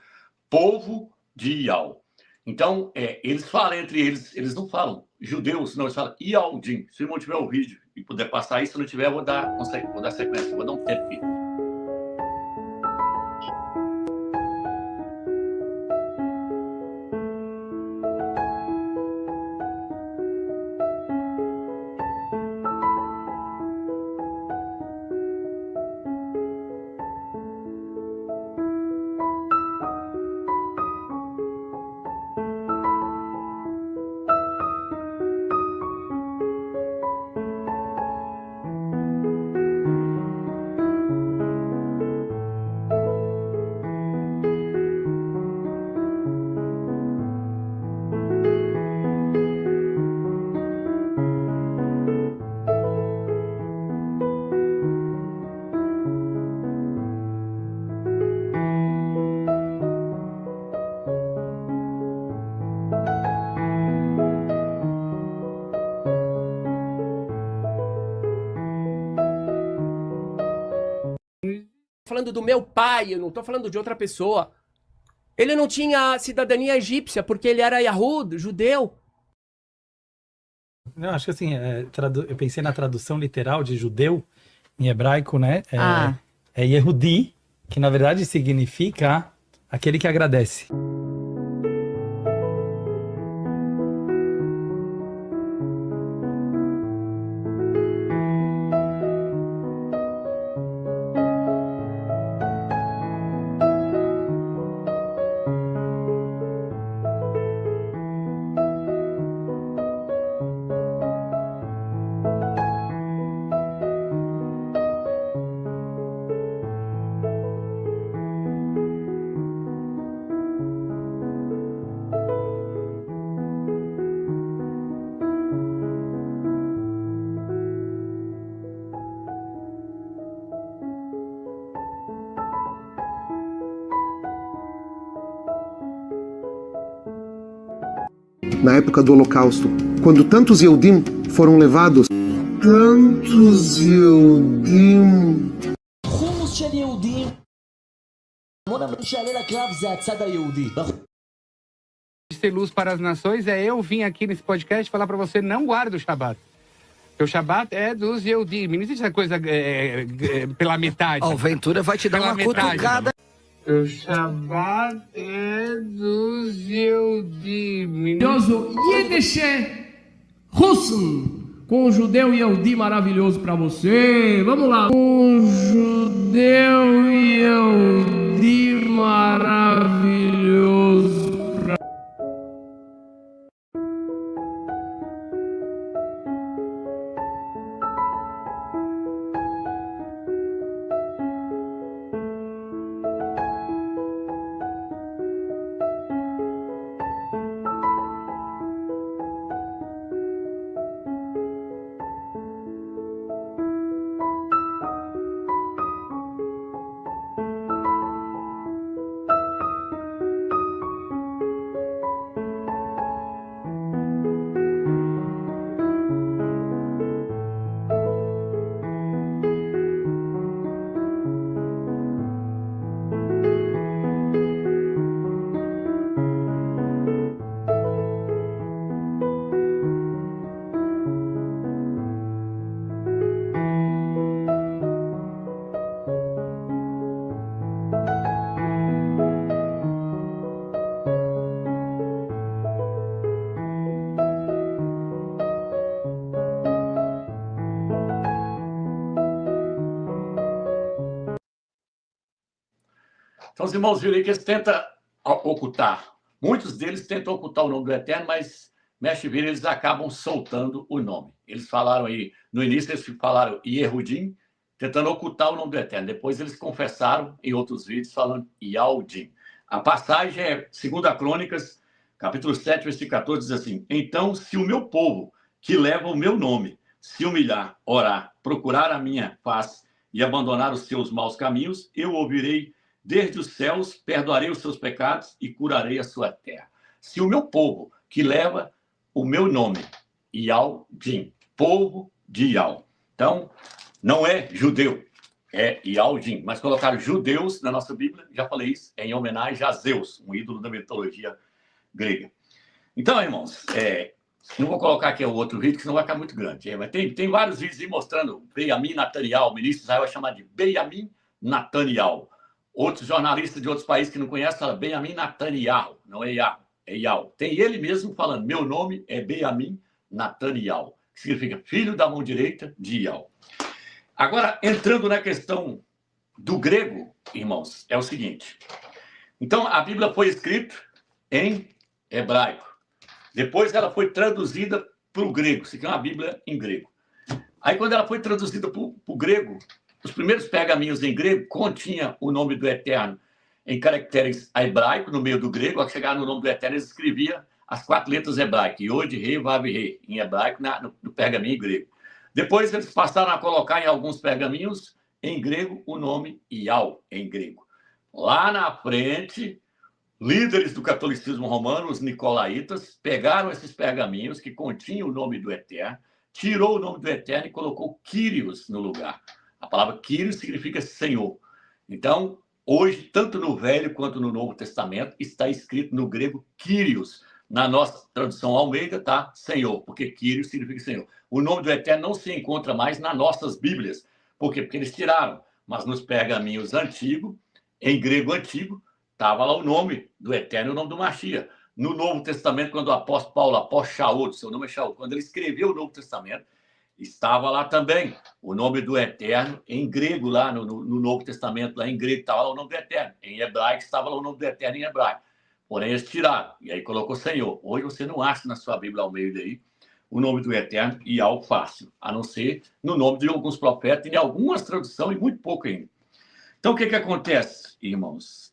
povo de Ial. Então, eles falam entre eles, eles não falam judeus, não, eles falam Ialdim. Se o irmão tiver o vídeo e puder passar isso, se não tiver, eu vou dar sequência, vou dar um tempo aqui. Falando do meu pai, eu não tô falando de outra pessoa. Ele não tinha cidadania egípcia porque ele era Yahud, judeu. Não, acho que assim, eu pensei na tradução literal de judeu em hebraico, né? É Yehudi, que na verdade significa aquele que agradece. Na época do Holocausto, quando tantos Yehudim foram levados. Tantos Yehudim. Ser luz para as nações eu vim aqui nesse podcast falar para você não guarda o Shabat. Porque o Shabat é dos Yehudim. Não existe essa coisa pela metade. O Ventura vai te dar uma cutucada. O Shabat é dos Yehudim. Yiddish Husn, com um judeu Yehudi maravilhoso pra você. Vamos lá. Um judeu Yehudi maravilhoso. Então, os irmãos viram aí que eles tentam ocultar. Muitos deles tentam ocultar o nome do Eterno, mas, mexe vira, eles acabam soltando o nome. Eles falaram aí, no início eles falaram Yehudim, tentando ocultar o nome do Eterno. Depois eles confessaram em outros vídeos falando Yaldim. A passagem é 2 Crônicas, capítulo 7, versículo 14, diz assim: então, se o meu povo, que leva o meu nome, se humilhar, orar, procurar a minha face e abandonar os seus maus caminhos, eu ouvirei desde os céus, perdoarei os seus pecados e curarei a sua terra. Se o meu povo, que leva o meu nome, Yaldim, povo de Yal. Então, não é judeu, é Yaldim. Mas colocaram judeus na nossa Bíblia, já falei isso, em homenagem a Zeus, um ídolo da mitologia grega. Então, irmãos, não vou colocar aqui o outro vídeo, que senão vai ficar muito grande. Mas tem vários vídeos aí mostrando Benjamin Netanyahu, o ministro de Israel é chamado de Benjamin Netanyahu. Outros jornalistas de outros países que não conhecem falam Benjamin Netanyahu, não é Yahoo, é Yahu. Tem ele mesmo falando, meu nome é Benjamin Netanyahu, que significa filho da mão direita de Yahu. Agora, entrando na questão do grego, irmãos, é o seguinte. Então, a Bíblia foi escrita em hebraico. Depois ela foi traduzida para o grego. Isso aqui é uma Bíblia em grego. Aí, quando ela foi traduzida para o grego, os primeiros pergaminhos em grego continham o nome do Eterno em caracteres hebraicos, no meio do grego. Ao chegar no nome do Eterno, eles escreviam as 4 letras hebraicas, Yod, Re, Vav, Re, em hebraico, no pergaminho em grego. Depois, eles passaram a colocar em alguns pergaminhos em grego o nome Yal, em grego. Lá na frente, líderes do catolicismo romano, os nicolaítas, pegaram esses pergaminhos que continham o nome do Eterno, tirou o nome do Eterno e colocou Kyrios no lugar. A palavra Kyrios significa Senhor. Então, hoje, tanto no Velho quanto no Novo Testamento, está escrito no grego Kyrios. Na nossa tradução Almeida, tá? Senhor, porque Kyrios significa Senhor. O nome do Eterno não se encontra mais nas nossas Bíblias. Por quê? Porque eles tiraram. Mas nos pergaminhos antigos, em grego antigo, estava lá o nome do Eterno e o nome do Mashiach. No Novo Testamento, quando o apóstolo Paulo, apóstolo Shaul, seu nome é Shaul, quando ele escreveu o Novo Testamento, estava lá também o nome do Eterno em grego, lá no Novo Testamento, lá em grego estava lá o nome do Eterno. Em hebraico estava lá o nome do Eterno em hebraico. Porém, eles tiraram, e aí colocou Senhor. Hoje você não acha na sua Bíblia ao meio daí o nome do Eterno e algo fácil, a não ser no nome de alguns profetas, e em algumas traduções, e muito pouco ainda. Então, o que acontece, irmãos?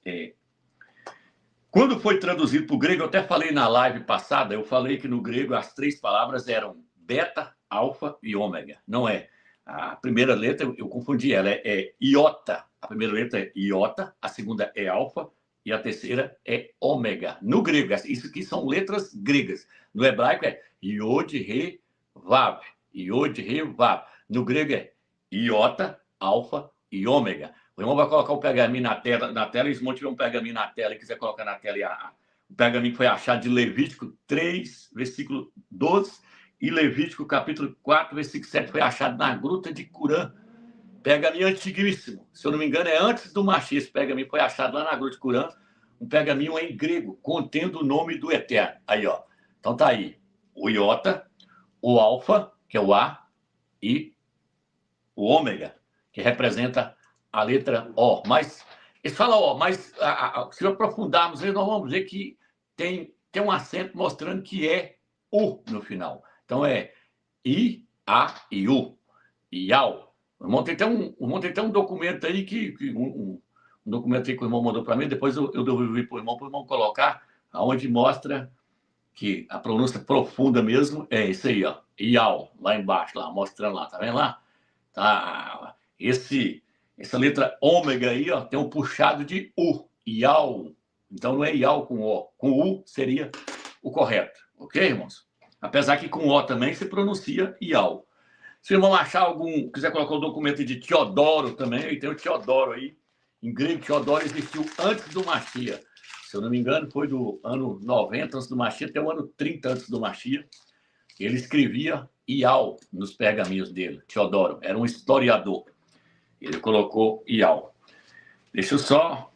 Quando foi traduzido para o grego, eu até falei na live passada, eu falei que no grego as 3 palavras eram beta, alfa e ômega. Não é. A primeira letra, eu confundi ela, é iota. A primeira letra é iota, a segunda é alfa e a terceira é ômega. No grego, isso aqui são letras gregas. No hebraico é iod, re, vav. Iod, re, vav. No grego é iota, alfa e ômega. O irmão vai colocar o pergaminho na tela, e se tiver um pergaminho na tela e quiser colocar na tela, o pergaminho que foi achado de Levítico 3, versículo 12, e Levítico capítulo 4, versículo 7, foi achado na gruta de Curã. Pergaminho antiguíssimo. Se eu não me engano, é antes do Mashiach. Esse pergaminho foi achado lá na gruta de Curã, um pergaminho em grego, contendo o nome do Eterno. Aí, ó. Então tá aí. O iota, o alfa, que é o A, e o ômega, que representa a letra O. Mas, eles falam O, mas se aprofundarmos, nós vamos ver que tem um acento mostrando que é U no final. Então é I, A e U. Ial. Eu montei até um documento aí, um documento aí que o irmão mandou para mim, depois eu devolvi para o irmão colocar, onde mostra que a pronúncia profunda mesmo é isso aí, ó. Ial, lá embaixo, lá, mostrando lá, tá vendo lá? Tá. Essa letra ômega aí, ó, tem um puxado de U. Ial. Então não é Ial com O. Com U seria o correto. Ok, irmãos? Apesar que com O também se pronuncia Ial. Se o irmão achar quiser colocar o documento de Teodoro também, aí tem o Teodoro aí. Em grego, Teodoro existiu antes do Mashiach. Se eu não me engano, foi do ano 90 antes do Mashiach até o ano 30 antes do Mashiach. Ele escrevia Ial nos pergaminhos dele. Teodoro era um historiador. Ele colocou Ial. Deixa eu só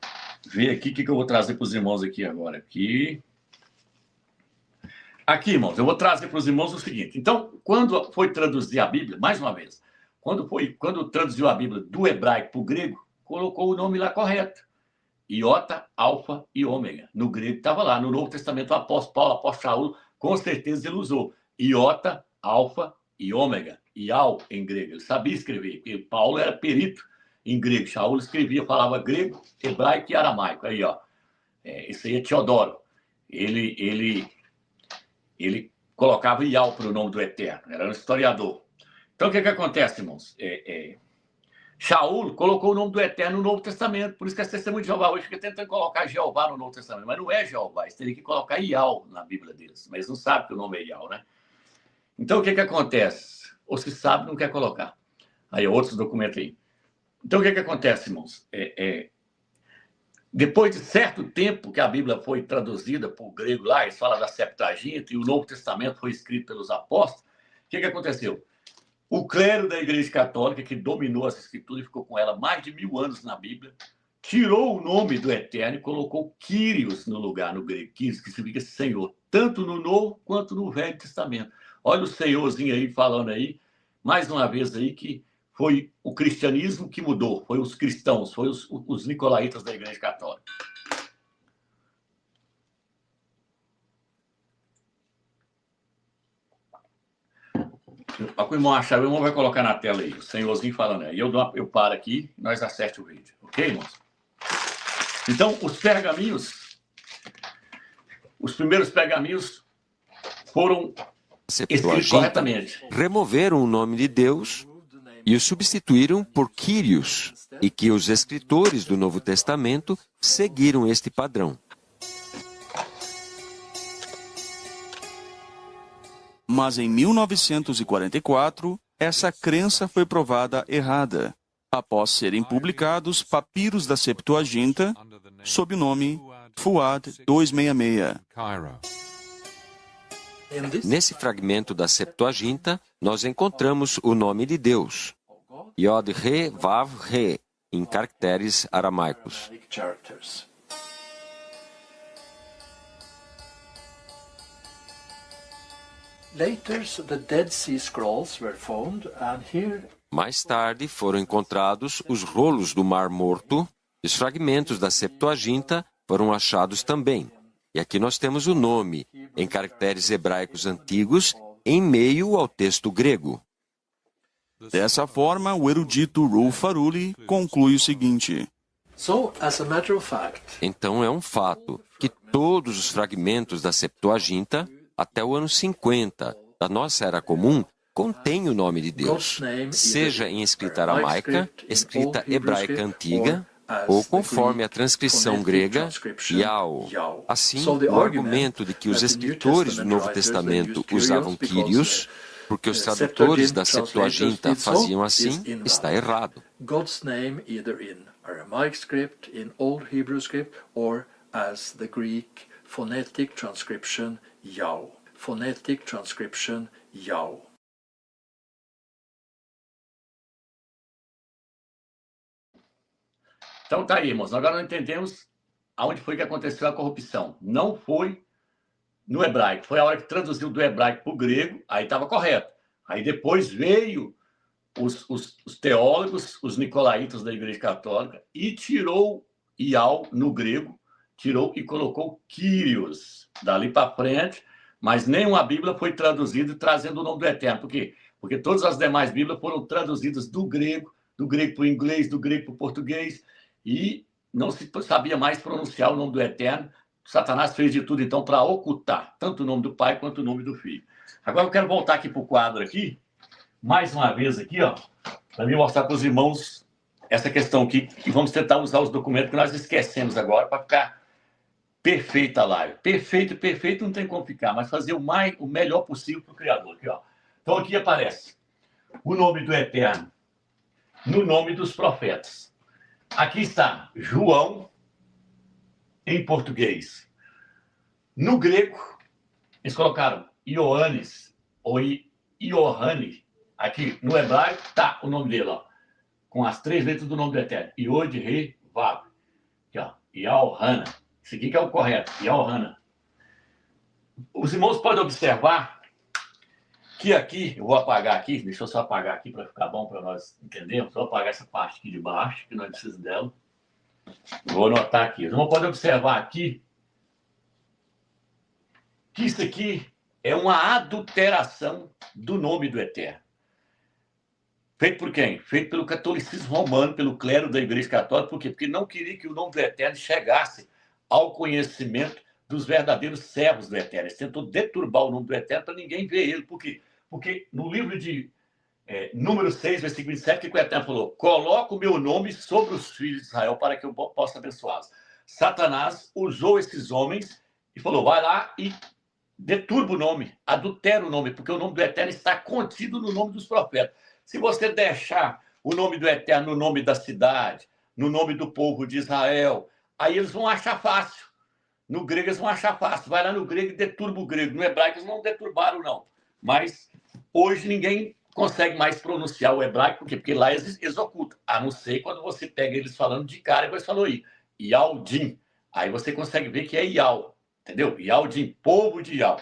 ver aqui o que eu vou trazer para os irmãos aqui agora. Aqui, irmãos, eu vou trazer para os irmãos o seguinte. Então, quando foi traduzir a Bíblia, mais uma vez, quando traduziu a Bíblia do hebraico para o grego, colocou o nome lá correto. Iota, alfa e ômega. No grego estava lá. No Novo Testamento, o apóstolo Paulo, o apóstolo Shaul, com certeza ele usou iota, alfa e ômega. Ial em grego. Ele sabia escrever, porque Paulo era perito em grego. Shaul escrevia, falava grego, hebraico e aramaico. Aí, ó. Esse aí é Teodoro. Ele colocava Ial para o nome do Eterno. Era um historiador. Então, o que acontece, irmãos? Shaul colocou o nome do Eterno no Novo Testamento. Por isso que a Testemunha de Jeová hoje fica tentando colocar Jeová no Novo Testamento. Mas não é Jeová. Eles teriam que colocar Ial na Bíblia deles. Mas eles não sabem que o nome é Ial, né? Então, o que acontece? Ou se sabe, não quer colocar. Aí, outros documentos aí. Então, o que acontece, irmãos? Depois de certo tempo que a Bíblia foi traduzida para o grego lá, eles falam da Septuaginta, e o Novo Testamento foi escrito pelos apóstolos, o que aconteceu? O clero da Igreja Católica, que dominou as Escrituras e ficou com ela mais de 1000 anos na Bíblia, tirou o nome do Eterno e colocou Kyrios no lugar, no grego. Kyrios, que significa Senhor, tanto no Novo quanto no Velho Testamento. Olha o Senhorzinho aí falando aí, mais uma vez aí, que foi o cristianismo que mudou, foi os cristãos, foi os nicolaítas da Igreja Católica. O irmão achar, o irmão vai colocar na tela aí, o senhorzinho falando aí. Eu paro aqui, nós acerte o vídeo. Ok, irmãos? Então, os pergaminhos, os primeiros pergaminhos foram escritos corretamente. Removeram o nome de Deus e o substituíram por Kyrios, e que os escritores do Novo Testamento seguiram este padrão. Mas em 1944, essa crença foi provada errada, após serem publicados papiros da Septuaginta sob o nome Fuad 266. Nesse fragmento da Septuaginta, nós encontramos o nome de Deus, Yod-He, Vav-He, em caracteres aramaicos. Mais tarde foram encontrados os rolos do Mar Morto, e os fragmentos da Septuaginta foram achados também. E aqui nós temos o nome, em caracteres hebraicos antigos, em meio ao texto grego. Dessa forma, o erudito Rolf Aruli conclui o seguinte: então é um fato que todos os fragmentos da Septuaginta, até o ano 50 da nossa Era Comum, contêm o nome de Deus, seja em escrita aramaica, escrita hebraica antiga, ou conforme a transcrição grega, Yao. Assim, o argumento de que os escritores do Novo Testamento usavam Kyrios, porque os tradutores da Septuaginta faziam assim, está errado. God's name either in Aramaic script, in Old Hebrew script, or as the Greek phonetic transcription Yao. Phonetic transcription Yao. Então tá aí, irmãos. Agora nós entendemos aonde foi que aconteceu a corrupção. Não foi no hebraico. Foi a hora que traduziu do hebraico para o grego, aí estava correto. Aí depois veio os teólogos, os nicolaítas da Igreja Católica, e tirou Ial no grego, tirou e colocou Kyrios. Dali para frente, mas nenhuma Bíblia foi traduzida trazendo o nome do Eterno. Por quê? Porque todas as demais Bíblias foram traduzidas do grego para o inglês, do grego para o português, e não se sabia mais pronunciar o nome do Eterno. Satanás fez de tudo, então, para ocultar tanto o nome do Pai quanto o nome do Filho. Agora eu quero voltar aqui para o quadro aqui, mais uma vez aqui, ó, para me mostrar para os irmãos essa questão aqui, e vamos tentar usar os documentos que nós esquecemos agora para ficar perfeita a live. Perfeito não tem como ficar, mas fazer o melhor possível para o Criador. Aqui, ó. Então aqui aparece o nome do Eterno no nome dos profetas. Aqui está João, em português. No grego, eles colocaram Ioannes, ou Iohane. Aqui, no hebraico, está o nome dele, ó, com as 3 letras do nome do Eterno. Yod, Re, Vav. Aqui, ó, Yaohana. Esse aqui que é o correto, Yaohana. Os irmãos podem observar que aqui, eu vou apagar aqui, deixa eu só apagar aqui para ficar bom para nós entendermos. Vou apagar essa parte aqui de baixo, que nós precisamos dela. Vou anotar aqui. Os irmãos podem observar aqui que isso aqui é uma adulteração do nome do Eterno. Feito por quem? Feito pelo catolicismo romano, pelo clero da Igreja Católica. Por quê? Porque não queria que o nome do Eterno chegasse ao conhecimento dos verdadeiros servos do Eterno. Eles tentou deturbar o nome do Eterno para ninguém ver ele. Por quê? Porque no livro de número 6, versículo 27, o que o Eterno falou? Coloca o meu nome sobre os filhos de Israel para que eu possa abençoá-los. Satanás usou esses homens e falou, vai lá e deturba o nome, adultera o nome, porque o nome do Eterno está contido no nome dos profetas. Se você deixar o nome do Eterno no nome da cidade, no nome do povo de Israel, aí eles vão achar fácil. No grego eles vão achar fácil. Vai lá no grego e deturba o grego. No hebraico eles não deturbaram, não. Mas hoje ninguém consegue mais pronunciar o hebraico, por quê? Porque lá eles ocultam. A não ser quando você pega eles falando de cara, igual você falou aí. Yaldim. Aí você consegue ver que é Yal. Entendeu? Yaldim, povo de Yal.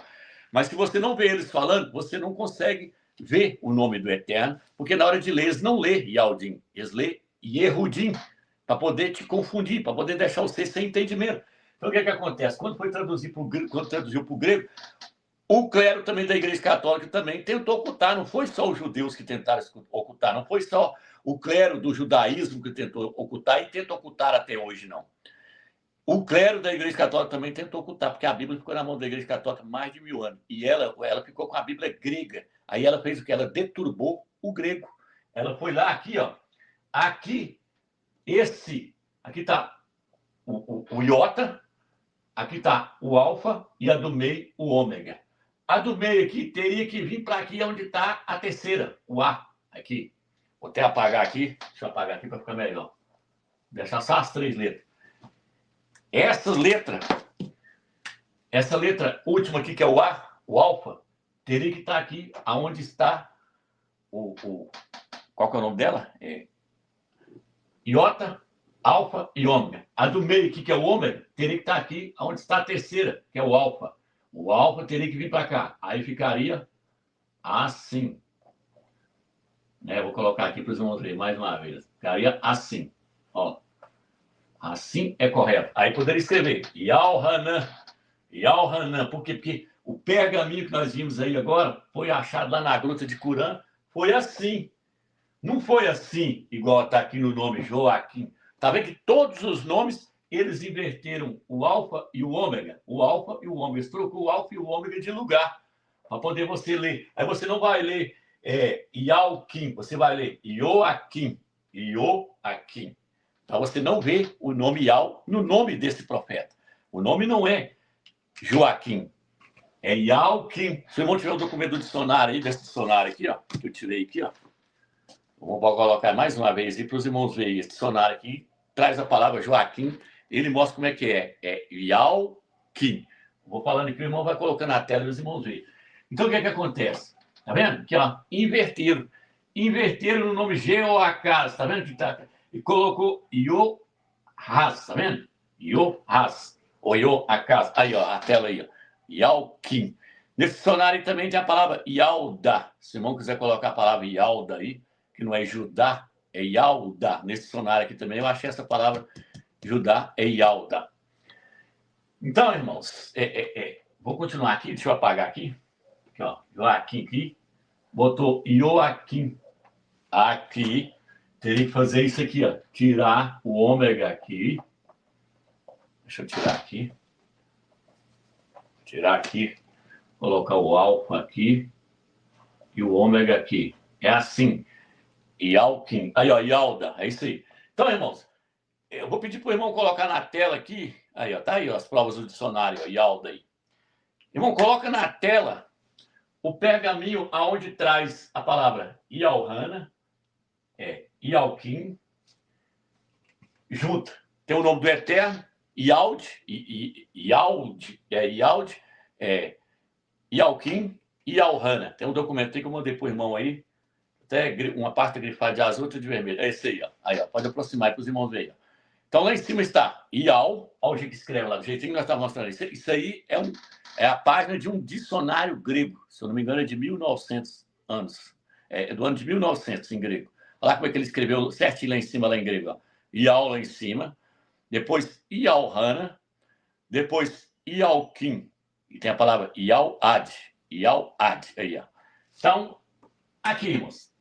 Mas se você não vê eles falando, você não consegue ver o nome do Eterno, porque na hora de ler, eles não lê Yaldim, eles lê Yehudim, para poder te confundir, para poder deixar você sem entendimento. Então, o que acontece? Quando foi traduzir quando traduziu para o grego, o clero também da Igreja Católica também tentou ocultar, não foi só os judeus que tentaram ocultar, não foi só o clero do judaísmo que tentou ocultar e tenta ocultar até hoje, não. O clero da Igreja Católica também tentou ocultar, porque a Bíblia ficou na mão da Igreja Católica há mais de 1000 anos. E ela ficou com a Bíblia grega. Aí ela fez o que? Ela deturbou o grego. Ela foi lá, aqui, ó. Aqui está o iota, aqui está o alfa e a do meio, o ômega. A do meio aqui teria que vir para aqui onde está a terceira, o A. Aqui. Vou até apagar aqui. Deixa eu apagar aqui para ficar melhor. Deixar só as 3 letras. Essa letra última aqui, que é o A, o alfa, teria que estar aqui aonde está qual que é o nome dela? Iota, alfa e ômega. A do meio aqui, que é o ômega, teria que estar aqui aonde está a terceira, que é o alfa. O alfa teria que vir para cá. Aí ficaria assim. Vou colocar aqui para os irmãos verem mais uma vez. Ficaria assim. Ó. Assim é correto. Aí poderia escrever Yal-Hanan. Yal-Hanan. Por quê? Porque o pergaminho que nós vimos aí agora foi achado lá na gruta de Curã. Foi assim. Não foi assim, igual está aqui no nome Joaquim. Está vendo que todos os nomes, eles inverteram o alfa e o ômega. O alfa e o ômega. Eles trocou o alfa e o ômega de lugar. Para poder você ler. Aí você não vai ler Yalquim. Você vai ler Joaquim. Joaquim. Para você não ver o nome Yal no nome desse profeta. O nome não é Joaquim, é Yalquim. Se o irmão tiver o documento do dicionário aí, desse dicionário aqui, ó, que eu tirei aqui, ó. Vou colocar mais uma vez aí para os irmãos verem. Esse dicionário aqui traz a palavra Joaquim, ele mostra como é que é. É Yalquim. Vou falando aqui, o irmão vai colocando na tela e os irmãos verem. Então, o que é que acontece? Tá vendo? Aqui, ó, inverteram. Inverteram no nome Jeoacás, tá vendo que tá... E colocou Iohaz, tá vendo? Iohaz, ou Ioacás. Aí, ó, a tela aí, ó. Yalquim. Nesse dicionário também tem a palavra Yalda. Se o irmão quiser colocar a palavra Yalda aí, que não é Judá, é Yalda. Nesse dicionário aqui também eu achei essa palavra Judá, é Yalda. Então, irmãos, vou continuar aqui, deixa eu apagar aqui. Aqui, ó, Joaquim aqui. Botou Joaquim aqui. Teria que fazer isso aqui, ó. Tirar o ômega aqui. Deixa eu tirar aqui. Tirar aqui. Colocar o alfa aqui. E o ômega aqui. É assim. Yalquim. Aí, ó, Yalda. É isso aí. Então, irmãos, eu vou pedir para o irmão colocar na tela aqui. Aí, ó. Tá aí, ó, as provas do dicionário, ó, Yalda aí. Irmão, coloca na tela o pergaminho aonde traz a palavra Yal-Hana. Yalquim, junto, tem o nome do Eterno, Yald, Yalquim e Yal-Hana. Tem um documento que eu mandei para o irmão aí, até uma parte grifada de azul, outra de vermelho. É esse aí, ó. Aí, ó, pode aproximar para os irmãos verem. Então, lá em cima está Yal, olha o jeito que escreve lá, do jeitinho que nós estamos mostrando. Isso aí é a página de um dicionário grego, se eu não me engano, é de 1900 anos. É do ano de 1900 em grego. Olha lá como é que ele escreveu certinho lá em cima, lá em grego. Ó. Yal lá em cima. depois Ialhana, depois Ialquim, e tem a palavra Ialad, aí, ó. Então, aqui, irmãos,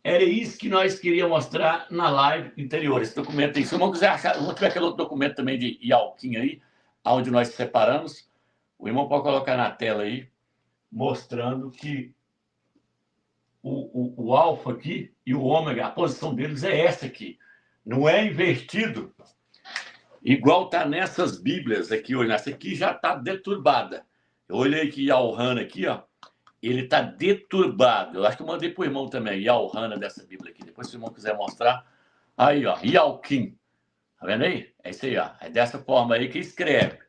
era isso que nós queríamos mostrar na live anterior, esse documento aí. Se não quiser achar, vamos tiver aquele outro documento também de Ialquim aí, onde nós separamos, o irmão pode colocar na tela aí, mostrando que o alfa aqui e o ômega, a posição deles é essa aqui. Não é invertido, igual está nessas bíblias aqui hoje. Essa aqui já está deturbada. Eu olhei aqui Ialhana aqui, ó. Ele está deturbado. Eu acho que eu mandei para o irmão também, Ialhana dessa bíblia aqui. Depois, se o irmão quiser mostrar. Aí, ó, Ialquim. Tá vendo aí? É isso aí, ó. É dessa forma aí que escreve.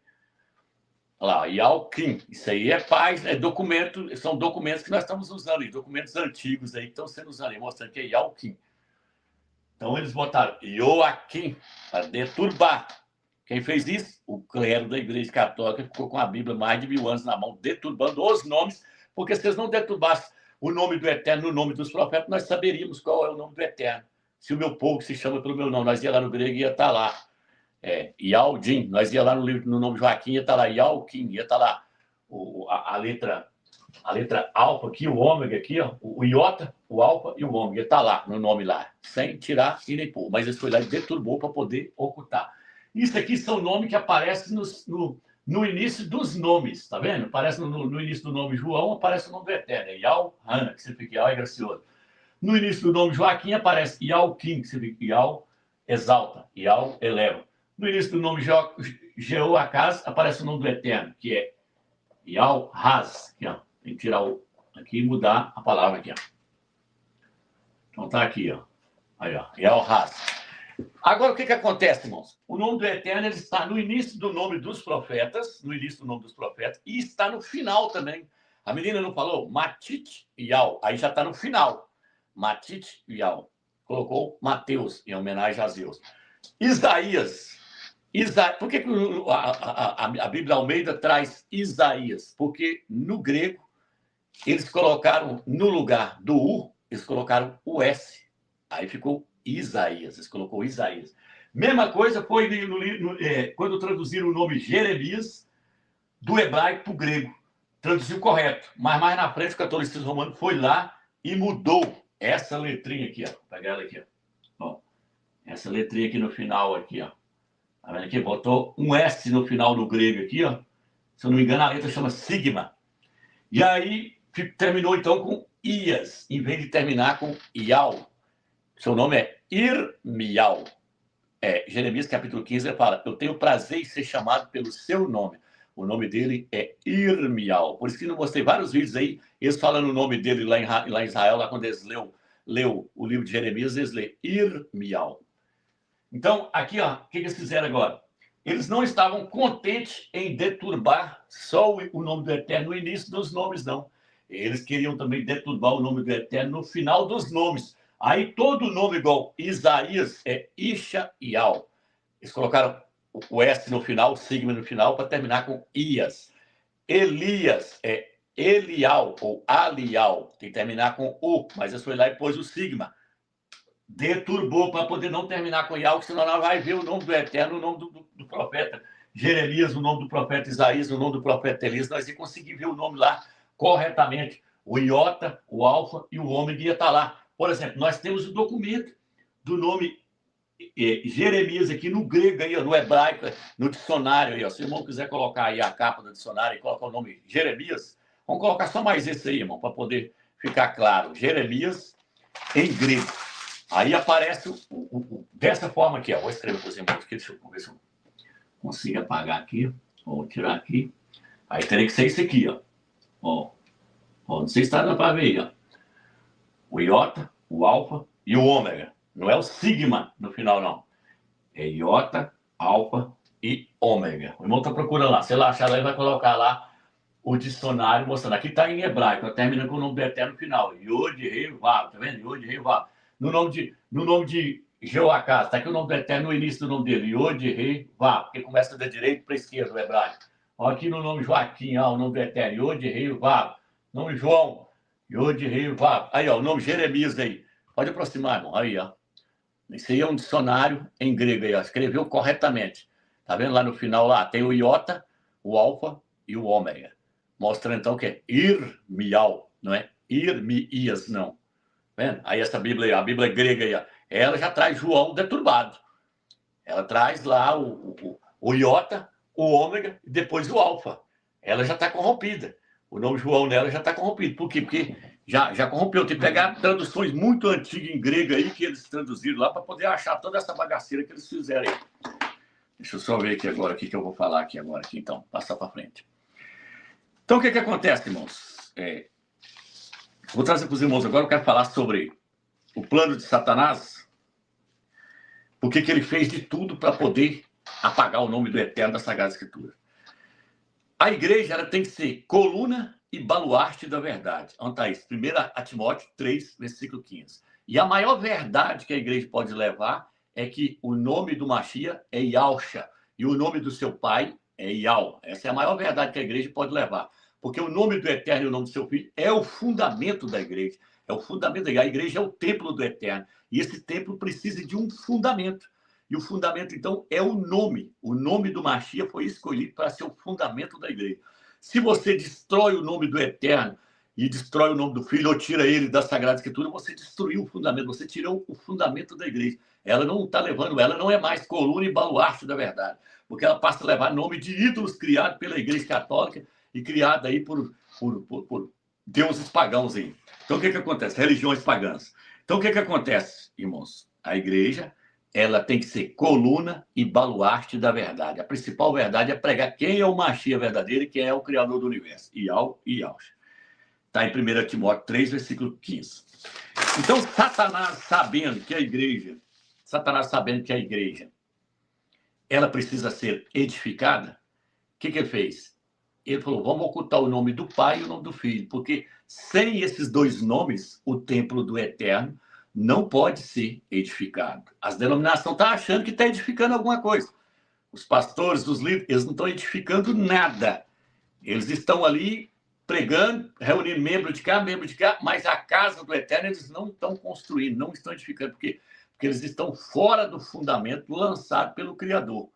Olha lá, Ialquim. Isso aí é paz, é documento, são documentos que nós estamos usando aí, documentos antigos aí que estão sendo usados aí, mostrando que é Ialquim. Então eles botaram Joaquim para deturbar. Quem fez isso? O clero da Igreja Católica ficou com a Bíblia mais de 1000 anos na mão, deturbando os nomes, porque se eles não deturbassem o nome do Eterno, o nome dos profetas, nós saberíamos qual é o nome do Eterno. Se o meu povo se chama pelo meu nome, nós ia lá no grego e ia estar lá. Ialdim, nós ia lá no nome Joaquim, ia estar lá, Ialquim, ia estar lá a letra alfa aqui, o ômega aqui, ó, o iota, o alfa e o ômega, está lá no nome lá, sem tirar e nem pôr. Mas ele foi lá e deturbou para poder ocultar. Isso aqui são nomes que aparecem no início dos nomes, tá vendo? Aparece no início do nome João, aparece o nome do Eterno, Ialhana, que significa Ial é gracioso. No início do nome Joaquim aparece Ialquim, que significa Ial exalta, Ial eleva. No início do nome Jeoacás aparece o nome do Eterno, que é Ialhaz. Aqui, ó. Tem que tirar aqui e mudar a palavra aqui, ó. Então tá aqui, ó. Aí, ó. Ialhaz. Agora, o que acontece, irmãos? O nome do Eterno ele está no início do nome dos profetas, e está no final também. A menina não falou Matit Ial, aí já está no final. Matit Ial. Colocou Mateus, em homenagem a Zeus. Isaías. Por que a Bíblia Almeida traz Isaías? Porque no grego, eles colocaram, no lugar do U, eles colocaram o S. Aí ficou Isaías, eles colocou Isaías. Mesma coisa foi quando traduziram o nome Jeremias do hebraico para o grego. Traduziu correto. Mas mais na frente o catolicismo romano foi lá e mudou essa letrinha aqui, ó. Vou pegar ela aqui, ó. Essa letrinha aqui no final, aqui, ó. Tá vendo aqui? Botou um S no final do grego aqui, ó. Se eu não me engano, a letra chama sigma. E aí terminou então com Ias, em vez de terminar com Ial. Seu nome é Irmial. Jeremias capítulo 15, ele fala: eu tenho prazer em ser chamado pelo seu nome. O nome dele é Irmial. Por isso que eu mostrei vários vídeos aí, eles falando o nome dele lá em Israel, lá quando eles leu o livro de Jeremias, eles lêem Irmial. Então, aqui, ó, o que eles fizeram agora? Eles não estavam contentes em deturbar só o nome do Eterno no início dos nomes, não. Eles queriam também deturbar o nome do Eterno no final dos nomes. Aí todo nome igual Isaías é Isha-Ial. Eles colocaram o S no final, o sigma no final, para terminar com Ias. Elias é Elial ou Alial. Tem que terminar com U, mas eles foi lá e pôs o sigma. Deturbou para poder não terminar com Ial, senão nós vai ver o nome do Eterno, o nome do profeta Jeremias, o nome do profeta Isaías, o nome do profeta Elias, nós ia conseguir ver o nome lá corretamente. O iota, o alfa e o ômega ia estar lá. Por exemplo, nós temos o documento do nome Jeremias aqui no grego, aí, no hebraico, no dicionário. Aí, ó. Se o irmão quiser colocar aí a capa do dicionário e colocar o nome Jeremias, vamos colocar só mais esse aí, irmão, para poder ficar claro. Jeremias em grego. Aí aparece dessa forma aqui, ó. Vou escrever para os irmãos aqui, deixa eu ver se eu consigo apagar aqui. Vou tirar aqui. Aí teria que ser isso aqui, ó. Não sei se está dando para ver aí, ó. O iota, o alfa e o ômega. Não é o sigma no final, não. É iota, alfa e ômega. O irmão está procurando lá. Se ele achar lá, ele vai colocar lá o dicionário mostrando. Aqui está em hebraico, termina com o nome do Eterno no final. Yod, Rei, Vav. Tá vendo? Yod, Rei, Vav. No nome de Jeoacás, está aqui o nome do Eterno no início do nome dele. Yod, Rei, Vav. Porque começa da direita para a esquerda, o hebraico. Ó, aqui no nome Joaquim, ó, o nome do Eterno. Yod, Rei, Vav. Nome João. Yod, Rei, Vav. Aí, ó, o nome Jeremias aí. Pode aproximar, irmão. Aí, ó. Isso aí é um dicionário em grego, aí, ó, escreveu corretamente. Tá vendo lá no final, lá tem o iota, o alfa e o ômega. Mostrando então que é irmial, não é irmias, não. Tá vendo? Aí essa Bíblia, a Bíblia grega aí, ó, ela já traz João deturbado. Ela traz lá o iota, o ômega e depois o alfa. Ela já está corrompida. O nome João nela já está corrompido. Por quê? Porque já corrompeu. Tem que pegar traduções muito antigas em grego aí, que eles traduziram lá, para poder achar toda essa bagaceira que eles fizeram aí. Deixa eu só ver aqui agora o que eu vou falar aqui agora. Então, passar para frente. Então, o que acontece, irmãos? Vou trazer para os irmãos agora, eu quero falar sobre o plano de Satanás, porque que ele fez de tudo para poder apagar o nome do Eterno da Sagrada Escritura. A igreja ela tem que ser coluna e baluarte da verdade. Onde está isso? 1 Timóteo 3, versículo 15. E a maior verdade que a igreja pode levar é que o nome do Machia é Yausha e o nome do seu pai é Yau. Essa é a maior verdade que a igreja pode levar. Porque o nome do Eterno e o nome do seu filho é o fundamento da igreja. É o fundamento da igreja. A igreja é o templo do Eterno. E esse templo precisa de um fundamento. E o fundamento, então, é o nome. O nome do Machia foi escolhido para ser o fundamento da igreja. Se você destrói o nome do Eterno e destrói o nome do Filho, ou tira ele da Sagrada Escritura, você destruiu o fundamento, você tirou o fundamento da igreja. Ela não está levando, ela não é mais coluna e baluarte da verdade, porque ela passa a levar nome de ídolos criados pela Igreja Católica e criada aí por deuses pagãos aí. Então, o que acontece? Religiões pagãs. Então, o que acontece, irmãos? A igreja ela tem que ser coluna e baluarte da verdade. A principal verdade é pregar quem é o Machia verdadeiro e quem é o Criador do Universo. Iau e Yausha. Está em 1 Timóteo 3, versículo 15. Então, Satanás sabendo que a igreja ela precisa ser edificada, o que ele fez? Ele falou, vamos ocultar o nome do Pai e o nome do Filho, porque sem esses dois nomes, o templo do Eterno não pode ser edificado. As denominações estão achando que está edificando alguma coisa. Os pastores, os líderes, eles não estão edificando nada. Eles estão ali pregando, reunindo membro de cá, mas a casa do Eterno eles não estão construindo, não estão edificando. Por quê? Porque eles estão fora do fundamento lançado pelo Criador.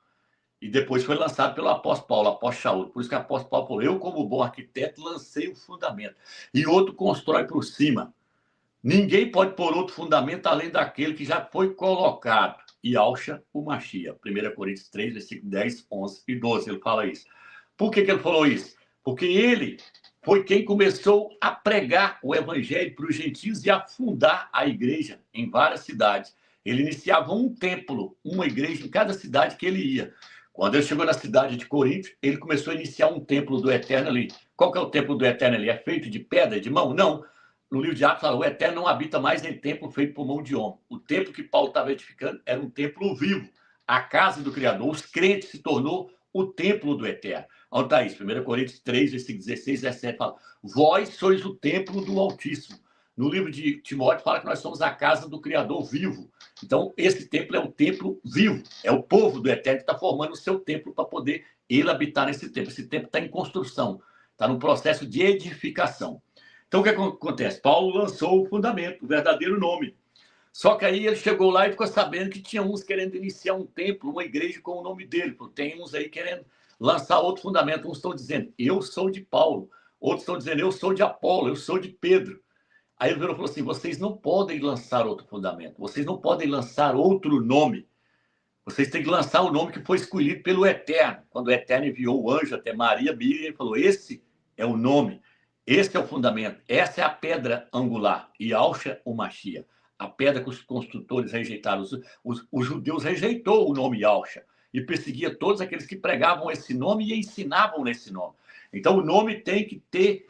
E depois foi lançado pelo apóstolo Paulo, apóstolo Shaul. Por isso que o apóstolo Paulo falou, eu como bom arquiteto lancei o fundamento. E outro constrói por cima. Ninguém pode pôr outro fundamento além daquele que já foi colocado. Yausha, o Machia. 1 Coríntios 3, versículo 10, 11 e 12. Ele fala isso. Por que ele falou isso? Porque ele foi quem começou a pregar o evangelho para os gentios e a fundar a igreja em várias cidades. Ele iniciava um templo, uma igreja em cada cidade que ele ia. Quando ele chegou na cidade de Corinto, ele começou a iniciar um templo do Eterno ali. Qual que é o templo do Eterno ali? É feito de pedra, de mão? Não. No livro de Atos, fala, o Eterno não habita mais em templo feito por mão de homem. O templo que Paulo estava edificando era um templo vivo. A casa do Criador. Os crentes se tornou o templo do Eterno. Onde está isso? 1 Coríntios 3, versículo 16, 17, fala, vós sois o templo do Altíssimo. No livro de Timóteo, fala que nós somos a casa do Criador vivo. Então, esse templo é um templo vivo. É o povo do Eterno que está formando o seu templo para poder ele habitar nesse templo. Esse templo está em construção. Está no processo de edificação. Então, o que acontece? Paulo lançou o fundamento, o verdadeiro nome. Só que aí ele chegou lá e ficou sabendo que tinha uns querendo iniciar um templo, uma igreja com o nome dele. Tem uns aí querendo lançar outro fundamento. Uns estão dizendo, eu sou de Paulo. Outros estão dizendo, eu sou de Apolo, eu sou de Pedro. Aí ele virou e falou assim, vocês não podem lançar outro fundamento. Vocês não podem lançar outro nome. Vocês têm que lançar o nome que foi escolhido pelo Eterno. Quando o Eterno enviou o anjo até Maria, Miriam, ele falou, esse é o nome. Esse é o fundamento, essa é a pedra angular, Yausha o Machia, a pedra que os construtores rejeitaram. Os judeus rejeitou o nome Yausha e perseguia todos aqueles que pregavam esse nome e ensinavam nesse nome. Então o nome tem que ter,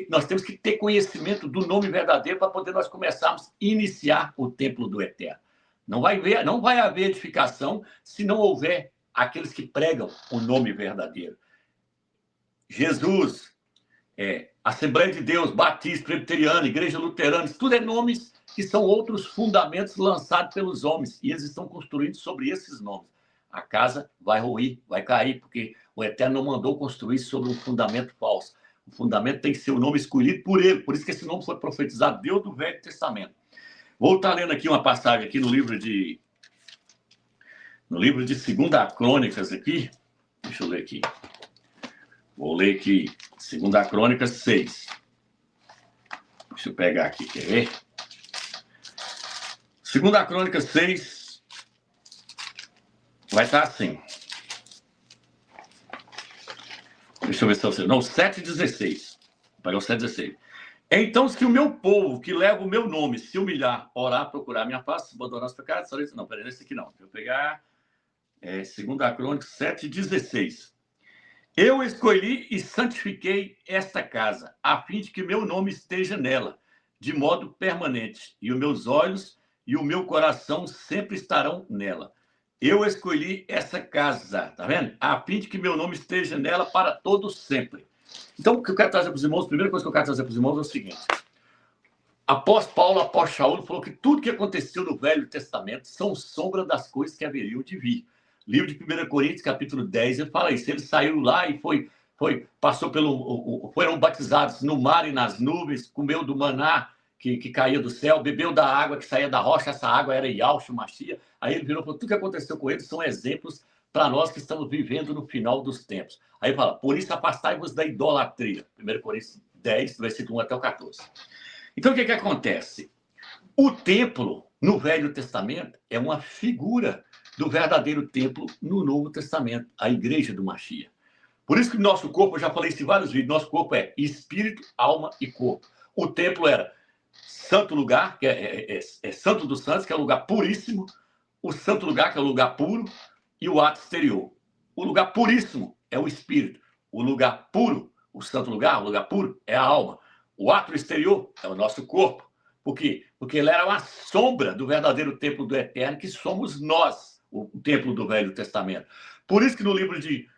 nós temos que ter conhecimento do nome verdadeiro para poder nós começarmos a iniciar o templo do Eterno. Não vai haver edificação se não houver aqueles que pregam o nome verdadeiro. Jesus, Assembleia de Deus, Batista, Presbiteriana, Igreja Luterana, isso tudo é nomes que são outros fundamentos lançados pelos homens e eles estão construindo sobre esses nomes. A casa vai ruir, vai cair, porque o Eterno não mandou construir sobre um fundamento falso. O fundamento tem que ser o nome escolhido por ele, por isso que esse nome foi profetizado desde o Velho Testamento. Vou estar lendo aqui uma passagem aqui no livro de 2 Crônicas aqui. Deixa eu ler aqui. Vou ler aqui 2 Crônicas 6. Deixa eu pegar aqui, quer ver? 2 Crônicas 6 vai estar assim. Deixa eu ver se eu sei. Não, 7,16. Vou pegar o 7,16. Então, se o meu povo, que leva o meu nome, se humilhar, orar, procurar minha face, abandonar os pecados, não, peraí, esse aqui não. Deixa eu pegar 2 Crônicas 7,16. Eu escolhi e santifiquei esta casa, a fim de que meu nome esteja nela, de modo permanente, e os meus olhos e o meu coração sempre estarão nela. Eu escolhi essa casa, tá vendo? A fim de que meu nome esteja nela para todos sempre. Então, o que eu quero trazer para os irmãos, a primeira coisa que eu quero trazer para os irmãos é o seguinte. Após Paulo, após Shaul, falou que tudo que aconteceu no Velho Testamento são sombra das coisas que haveriam de vir. Livro de 1 Coríntios, capítulo 10, ele fala isso. Ele saiu lá e passou foram batizados no mar e nas nuvens, comeu do maná que caía do céu, bebeu da água que saía da rocha, essa água era Yahshua Mashiach. Aí ele virou e falou, tudo que aconteceu com eles são exemplos para nós que estamos vivendo no final dos tempos. Aí ele fala, por isso afastai-vos da idolatria. 1 Coríntios 10, versículo 1 até o 14. Então, o que acontece? O templo, no Velho Testamento, é uma figura do verdadeiro templo no Novo Testamento, a igreja do Mashiach. Por isso que o nosso corpo, eu já falei isso em vários vídeos, nosso corpo é espírito, alma e corpo. O templo era santo lugar, que é santo dos santos, que é um lugar puríssimo, o santo lugar, que é um lugar puro, e o ato exterior. O lugar puríssimo é o espírito. O lugar puro, o santo lugar, o lugar puro, é a alma. O ato exterior é o nosso corpo. Por quê? Porque ele era uma sombra do verdadeiro templo do Eterno, que somos nós, o templo do Velho Testamento. Por isso que no livro de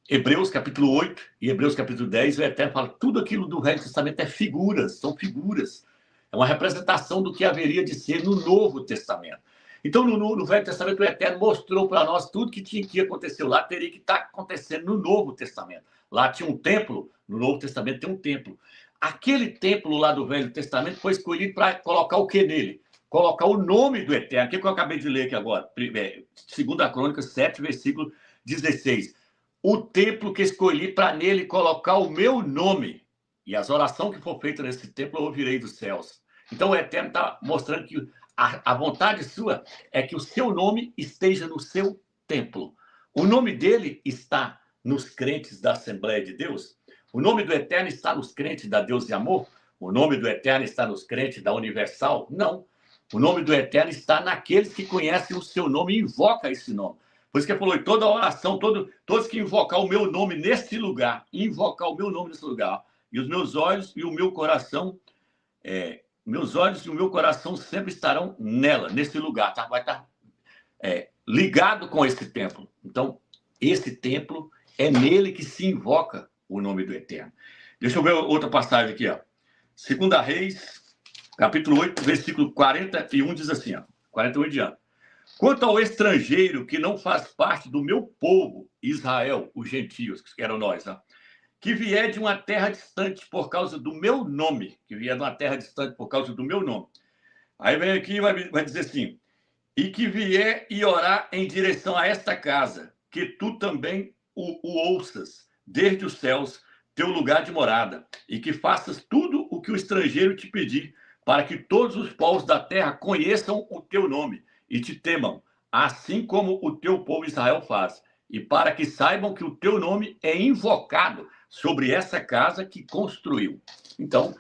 Hebreus, capítulo 8 e Hebreus, capítulo 10, o Eterno fala que tudo aquilo do Velho Testamento é figuras, são figuras. É uma representação do que haveria de ser no Novo Testamento. Então, no Velho Testamento, o Eterno mostrou para nós tudo que aconteceu lá, teria que estar acontecendo no Novo Testamento. Lá tinha um templo, no Novo Testamento tem um templo. Aquele templo lá do Velho Testamento foi escolhido para colocar o que nele? Colocar o nome do Eterno. O que eu acabei de ler aqui agora? 2 Crônicas 7, versículo 16. O templo que escolhi para nele colocar o meu nome. E as orações que for feitas nesse templo eu ouvirei dos céus. Então o Eterno está mostrando que a vontade sua é que o seu nome esteja no seu templo. O nome dele está nos crentes da Assembleia de Deus. O nome do Eterno está nos crentes da Deus e Amor. O nome do Eterno está nos crentes da Universal. Não. O nome do Eterno está naqueles que conhecem o seu nome e invocam esse nome. Por isso que ele falou, em toda oração, todos que invocar o meu nome nesse lugar, invocar o meu nome nesse lugar, e os meus olhos e o meu coração, sempre estarão nela, nesse lugar, tá? Vai estar ligado com esse templo. Então, esse templo é nele que se invoca o nome do Eterno. Deixa eu ver outra passagem aqui, ó. 2 Reis, capítulo 8, versículo 41, diz assim, ó, 41 em diante. Quanto ao estrangeiro que não faz parte do meu povo, Israel, os gentios, que eram nós, ó, que vier de uma terra distante por causa do meu nome, Aí vem aqui e vai dizer assim, e que vier e orar em direção a esta casa, que tu também o ouças, desde os céus, teu lugar de morada, e que faças tudo o que o estrangeiro te pedir, para que todos os povos da terra conheçam o teu nome e te temam, assim como o teu povo Israel faz, e para que saibam que o teu nome é invocado sobre essa casa que construiu. Então,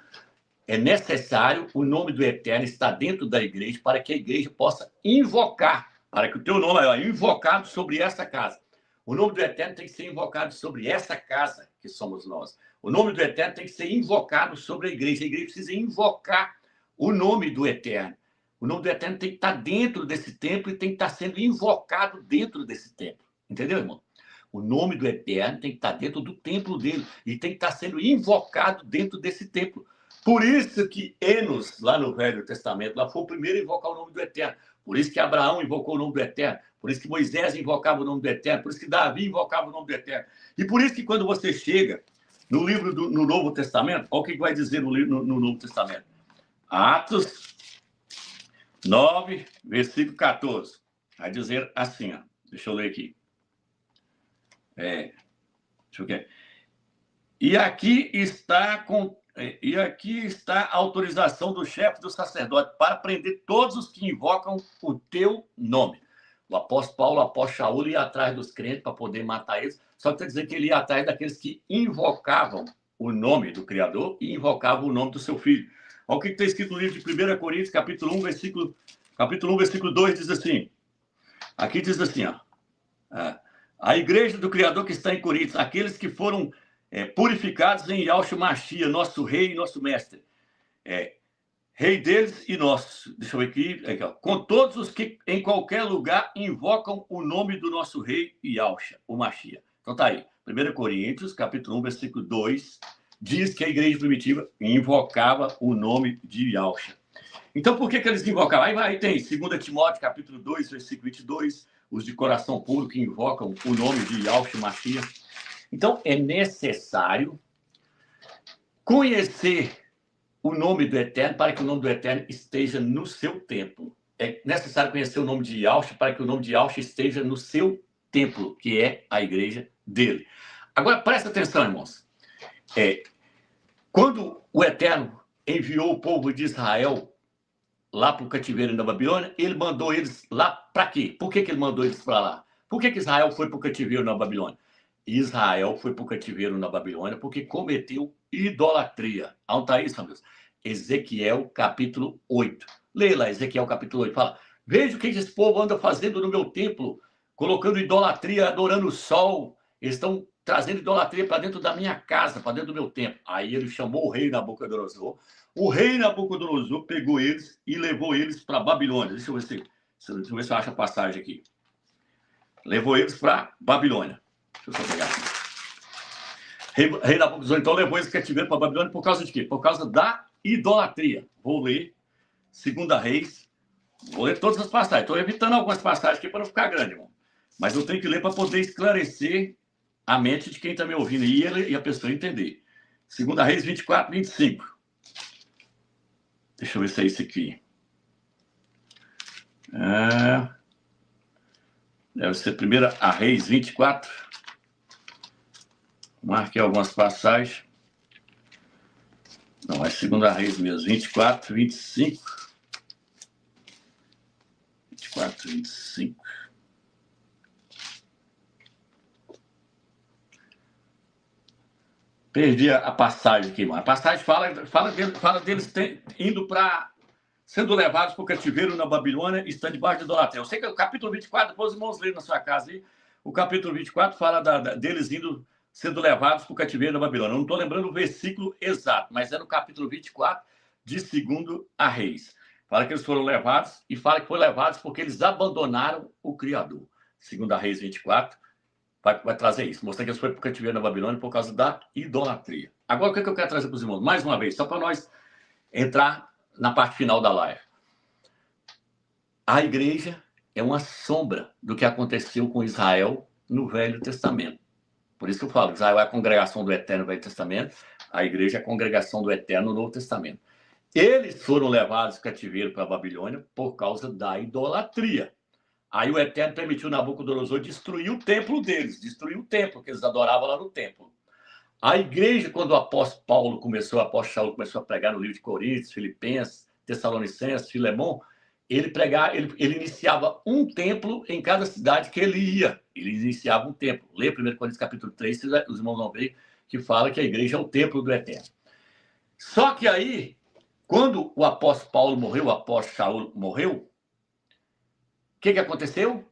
é necessário o nome do Eterno estar dentro da igreja para que a igreja possa invocar, para que o teu nome é invocado sobre essa casa. O nome do Eterno tem que ser invocado sobre essa casa que somos nós. O nome do Eterno tem que ser invocado sobre a igreja. A igreja precisa invocar o nome do Eterno. O nome do Eterno tem que estar dentro desse templo e tem que estar sendo invocado dentro desse templo. Entendeu, irmão? O nome do Eterno tem que estar dentro do templo dele e tem que estar sendo invocado dentro desse templo. Por isso que Enos, lá no Velho Testamento, lá foi o primeiro a invocar o nome do Eterno. Por isso que Abraão invocou o nome do Eterno. Por isso que Moisés invocava o nome do Eterno. Por isso que Davi invocava o nome do Eterno. E por isso que quando você chega no livro no Novo Testamento, olha o que vai dizer no Novo Testamento. Atos 9, versículo 14. Vai dizer assim, ó. Deixa eu ler aqui. Deixa eu ver. E aqui está a autorização do chefe do sacerdote para prender todos os que invocam o teu nome. O apóstolo Paulo, o apóstolo Shaul ia atrás dos crentes para poder matar eles, só que está dizendo que ele ia atrás daqueles que invocavam o nome do Criador e invocavam o nome do seu Filho. Olha o que está escrito no livro de 1 Coríntios, capítulo 1, versículo 2, diz assim. Aqui diz assim, ó. A igreja do Criador que está em Coríntios, aqueles que foram purificados em Yahshua Mashiach, nosso rei e nosso mestre. Rei deles e nosso. Deixa eu ver aqui. Ó. Com todos os que em qualquer lugar invocam o nome do nosso rei Yahshua, o Mashiach. Então tá aí. 1 Coríntios, capítulo 1, versículo 2, diz que a igreja primitiva invocava o nome de Yahshua. Então por que eles invocavam? Aí tem 2 Timóteo, capítulo 2, versículo 22, os de coração puro que invocam o nome de Yahshua Mashiach. Então é necessário conhecer o nome do Eterno para que o nome do Eterno esteja no seu templo. É necessário conhecer o nome de Yahshua para que o nome de Yahshua esteja no seu templo, que é a igreja dele. Agora, presta atenção, irmãos. Quando o Eterno enviou o povo de Israel lá para o cativeiro da Babilônia, ele mandou eles lá para quê? Por que ele mandou eles para lá? Por que Israel foi para o cativeiro na Babilônia? Israel foi para o cativeiro na Babilônia porque cometeu idolatria. Onde está isso, meus? Ezequiel, capítulo 8. Leia lá, Ezequiel, capítulo 8. Fala, veja o que esse povo anda fazendo no meu templo, colocando idolatria, adorando o sol. Eles estão trazendo idolatria para dentro da minha casa, para dentro do meu templo. Aí ele chamou o rei Nabucodonosor. O rei Nabucodonosor pegou eles e levou eles para a Babilônia. Deixa eu ver se eu acho a passagem aqui. Levou eles para Babilônia. Deixa eu só pegar aqui. Rei Nabucodonosor, então, levou eles cativeiro para a Babilônia por causa de quê? Por causa da idolatria. Vou ler 2 Reis. Vou ler todas as passagens. Estou evitando algumas passagens aqui para não ficar grande, irmão. Mas eu tenho que ler para poder esclarecer a mente de quem está me ouvindo e a pessoa entender. 2 Reis 24, 25. Deixa eu ver se é isso aqui. Deve ser 1 Reis 24. Marquei algumas passagens. Não, é 2 Reis mesmo. 24, 25. 24, 25. Perdi a passagem aqui, mano. A passagem fala deles indo para... sendo levados para o cativeiro na Babilônia e estão debaixo de idolatria. Eu sei que o capítulo 24, depois os irmãos leram na sua casa aí, o capítulo 24 fala deles sendo levados para o cativeiro na Babilônia. Eu não estou lembrando o versículo exato, mas é no capítulo 24 de 2 Reis. Fala que eles foram levados e fala que foram levados porque eles abandonaram o Criador. 2 Reis 24 vai trazer isso, mostrar que eles foram para o cativeiro na Babilônia por causa da idolatria. Agora, o que eu quero trazer para os irmãos? Mais uma vez, só para nós entrar na parte final da live. A igreja é uma sombra do que aconteceu com Israel no Velho Testamento. Por isso que eu falo, Israel é a congregação do Eterno no Velho Testamento, a igreja é a congregação do Eterno no Novo Testamento. Eles foram levados cativeiro para a Babilônia por causa da idolatria. Aí o Eterno permitiu Nabucodonosor destruir o templo deles, destruir o templo que eles adoravam lá no templo. A igreja, quando o apóstolo Paulo o apóstolo Shaul começou a pregar no livro de Coríntios, Filipenses, Tessalonicenses, Filemão, ele iniciava um templo em cada cidade que ele ia. Ele iniciava um templo. Lê 1 Coríntios capítulo 3, os irmãos vão ver que fala que a igreja é o templo do Eterno. Só que aí, quando o apóstolo Paulo morreu, o apóstolo Shaul morreu, o que aconteceu?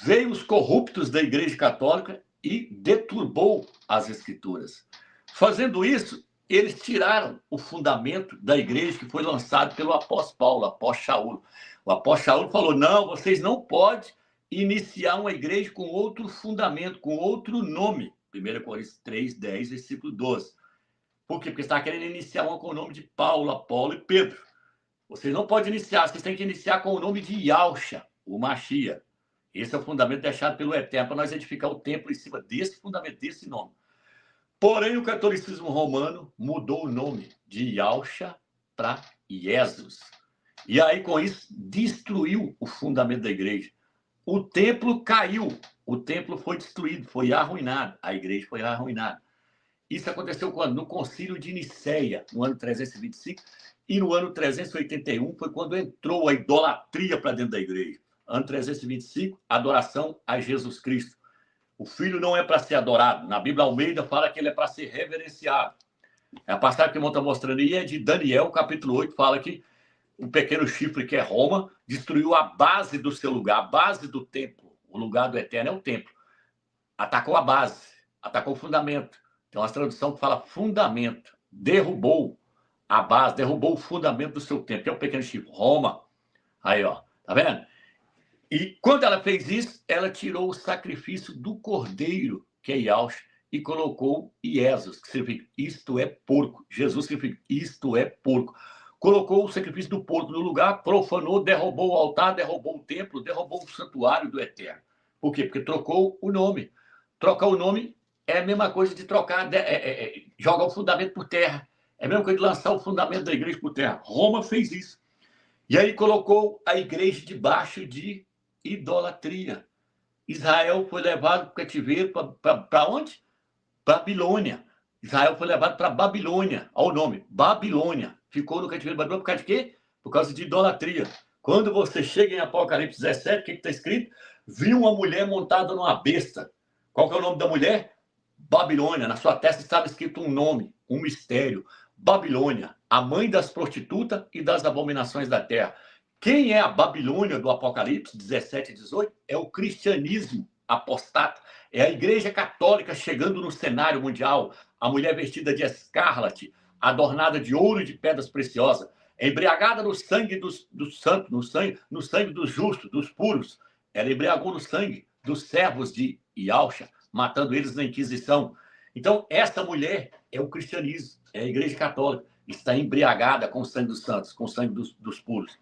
Veio os corruptos da igreja católica e deturbou as escrituras. Fazendo isso, eles tiraram o fundamento da igreja que foi lançado pelo apóstolo Paulo, o apóstolo Shaul. O apóstolo Shaul falou, não, vocês não podem iniciar uma igreja com outro fundamento, com outro nome. 1 Coríntios 3, 10, versículo 12. Por quê? Porque está querendo iniciar uma com o nome de Paulo, Apolo e Pedro. Vocês não podem iniciar, vocês têm que iniciar com o nome de Yahshua, o Mashiach. Esse é o fundamento deixado pelo Eterno para nós edificar o templo em cima desse fundamento, desse nome. Porém, o catolicismo romano mudou o nome de Yahshua para Jesus. E aí, com isso, destruiu o fundamento da igreja. O templo caiu, o templo foi destruído, foi arruinado, a igreja foi arruinada. Isso aconteceu quando? No Concílio de Nicéia, no ano 325, e no ano 381 foi quando entrou a idolatria para dentro da igreja. Ano 325, adoração a Jesus Cristo. O Filho não é para ser adorado. Na Bíblia Almeida fala que ele é para ser reverenciado. A passagem que o irmão está mostrando aí é de Daniel, capítulo 8, fala que o pequeno chifre, que é Roma, destruiu a base do seu lugar, a base do templo. O lugar do eterno é o templo. Atacou a base, atacou o fundamento. Tem uma tradução que fala fundamento. Derrubou a base, derrubou o fundamento do seu templo, que é o pequeno chifre. Roma. Aí, ó, tá vendo? E quando ela fez isso, ela tirou o sacrifício do cordeiro, que é Yahshua, e colocou Iesus, que significa isto é porco. Jesus significa isto é porco. Colocou o sacrifício do porco no lugar, profanou, derrubou o altar, derrubou o templo, derrubou o santuário do Eterno. Por quê? Porque trocou o nome. Trocar o nome é a mesma coisa de trocar, jogar o fundamento por terra. É a mesma coisa de lançar o fundamento da igreja por terra. Roma fez isso. E aí colocou a igreja debaixo de idolatria. Israel foi levado para o cativeiro para onde? Babilônia. Israel foi levado para Babilônia. Olha o nome, Babilônia. Ficou no cativeiro de Babilônia por causa de quê? Por causa de idolatria. Quando você chega em Apocalipse 17, o que está escrito? Viu uma mulher montada numa besta. Qual que é o nome da mulher? Babilônia. Na sua testa estava escrito um nome, um mistério. Babilônia, a mãe das prostitutas e das abominações da terra. Quem é a Babilônia do Apocalipse 17 e 18? É o cristianismo apostato. É a igreja católica chegando no cenário mundial. A mulher vestida de escarlate, adornada de ouro e de pedras preciosas, embriagada no sangue dos santos, no sangue dos justos, dos puros. Ela embriagou no sangue dos servos de Yahshua, matando eles na Inquisição. Então, essa mulher é o cristianismo, é a igreja católica. Está embriagada com o sangue dos santos, com o sangue dos puros.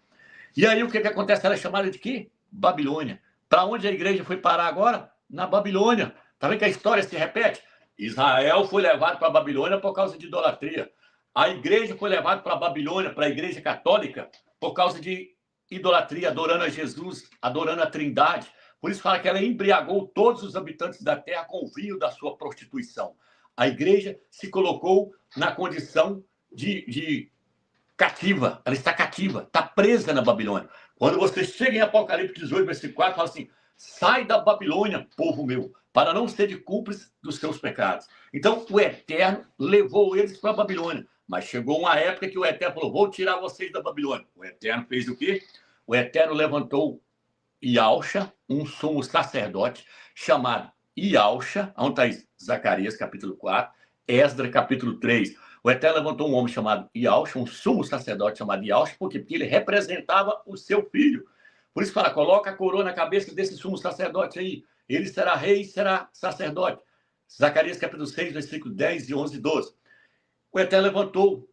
E aí, o que acontece? Ela é chamada de quê? Babilônia. Para onde a igreja foi parar agora? Na Babilônia. Está vendo que a história se repete? Israel foi levado para a Babilônia por causa de idolatria. A igreja foi levada para a Babilônia, para a igreja católica, por causa de idolatria, adorando a Jesus, adorando a Trindade. Por isso fala que ela embriagou todos os habitantes da terra com o vinho da sua prostituição. A igreja se colocou na condição de cativa. Ela está cativa, está presa na Babilônia. Quando você chega em Apocalipse 18, versículo 4, fala assim: sai da Babilônia, povo meu, para não ser de cúmplice dos seus pecados. Então, o Eterno levou eles para a Babilônia. Mas chegou uma época que o Eterno falou: vou tirar vocês da Babilônia. O Eterno fez o quê? O Eterno levantou Yahshua, um sumo sacerdote, chamado Yahshua, onde está isso? Zacarias, capítulo 4, Esdras, capítulo 3. O Eterno levantou um homem chamado Yahshua, um sumo sacerdote chamado Yahshua, por quê? Porque ele representava o seu filho. Por isso fala: coloca a coroa na cabeça desse sumo sacerdote aí. Ele será rei e será sacerdote. Zacarias, capítulo 6, versículo 10 e 11 e 12. O Eterno levantou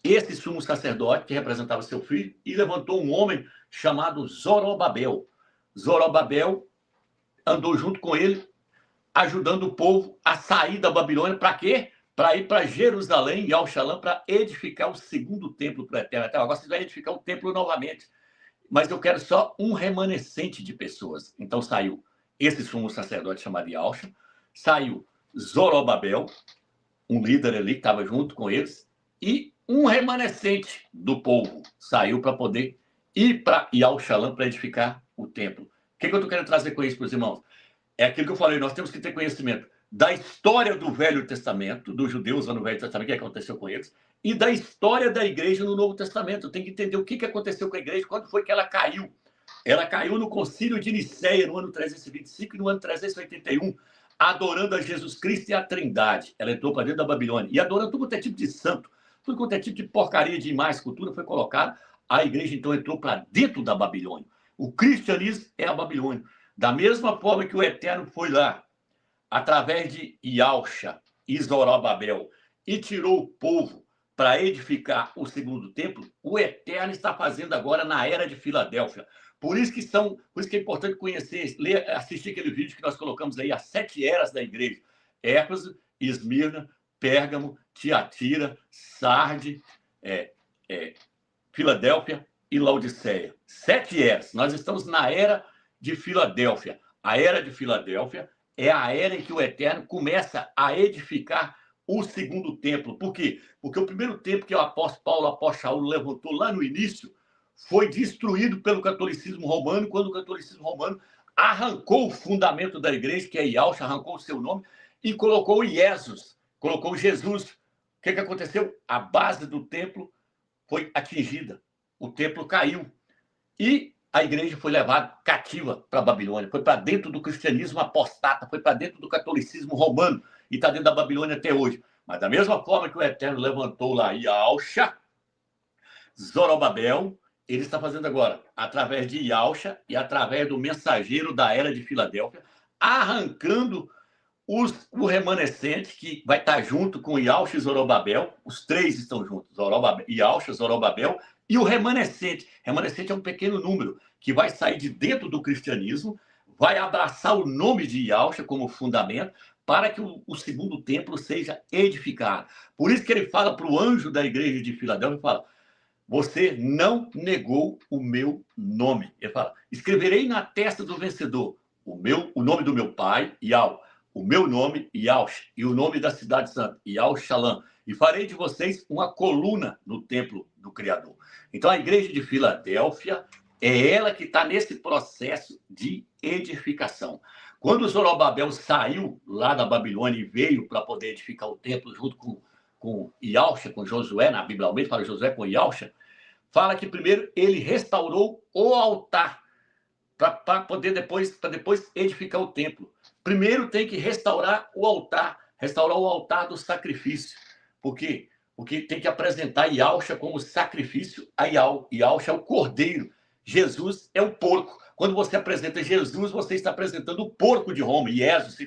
esse sumo sacerdote, que representava seu filho, e levantou um homem chamado Zorobabel. Zorobabel andou junto com ele, ajudando o povo a sair da Babilônia. Para quê? Para ir para Jerusalém, Yahushalã, para edificar o segundo templo para o Eterno. Até agora você vai edificar o templo novamente. Mas eu quero só um remanescente de pessoas. Então saiu esse sumo sacerdote chamado Yahshua, saiu Zorobabel, um líder ali que estava junto com eles, e um remanescente do povo saiu para poder ir para Yahushalã para edificar o templo. O que eu estou querendo trazer com isso para os irmãos? É aquilo que eu falei: nós temos que ter conhecimento da história do Velho Testamento, dos judeus lá no Velho Testamento, o que aconteceu com eles, e da história da igreja no Novo Testamento. Tem que entender o que aconteceu com a igreja, quando foi que ela caiu. Ela caiu no Concílio de Nicéia, no ano 325 e no ano 381, adorando a Jesus Cristo e a Trindade. Ela entrou para dentro da Babilônia e adorando tudo quanto é tipo de santo, tudo quanto é tipo de porcaria de imagem, cultura foi colocado. A igreja então entrou para dentro da Babilônia. O cristianismo é a Babilônia. Da mesma forma que o Eterno foi lá, através de Yahshua e Zorobabel, e tirou o povo para edificar o segundo templo, o Eterno está fazendo agora na era de Filadélfia. Por isso que é importante conhecer, ler, assistir aquele vídeo que nós colocamos aí, as 7 eras da igreja: Éfeso, Esmirna, Pérgamo, Tiatira, Sarde, Filadélfia e Laodiceia. 7 eras. Nós estamos na era de Filadélfia. A era de Filadélfia é a era em que o Eterno começa a edificar o segundo templo. Por quê? Porque o primeiro templo que o apóstolo Paulo, o apóstolo Saulo levantou lá no início foi destruído pelo catolicismo romano, quando o catolicismo romano arrancou o fundamento da igreja, que é Yahshua, arrancou o seu nome, e colocou Jesus, colocou Jesus. O que aconteceu? A base do templo foi atingida, o templo caiu, e a igreja foi levada cativa para a Babilônia, foi para dentro do cristianismo apostata, foi para dentro do catolicismo romano, e está dentro da Babilônia até hoje. Mas da mesma forma que o Eterno levantou lá Yahshua, Zorobabel, ele está fazendo agora, através de Yahshua e através do mensageiro da era de Filadélfia, arrancando o remanescente, que vai estar junto com Yahshua e Zorobabel. Os três estão juntos, Yahshua, Zorobabel e o remanescente. Remanescente é um pequeno número que vai sair de dentro do cristianismo, vai abraçar o nome de Yahshua como fundamento, para que o segundo templo seja edificado. Por isso que ele fala para o anjo da igreja de Filadélfia, fala: você não negou o meu nome. Ele fala: escreverei na testa do vencedor o nome do meu pai, Yahweh, o meu nome, Yahshua, e o nome da cidade santa, Yahushalã, e farei de vocês uma coluna no templo do Criador. Então, a igreja de Filadélfia é ela que está nesse processo de edificação. Quando Zorobabel saiu lá da Babilônia e veio para poder edificar o templo junto com Yahshua, com Josué, na Bíblia Almeida fala Josué com Yahshua, fala que primeiro ele restaurou o altar para poder depois edificar o templo. Primeiro tem que restaurar o altar do sacrifício. Por quê? Porque tem que apresentar Yahshua como sacrifício a Yahweh. Yahshua é o cordeiro, Jesus é o porco. Quando você apresenta Jesus, você está apresentando o porco de Roma. Jesus,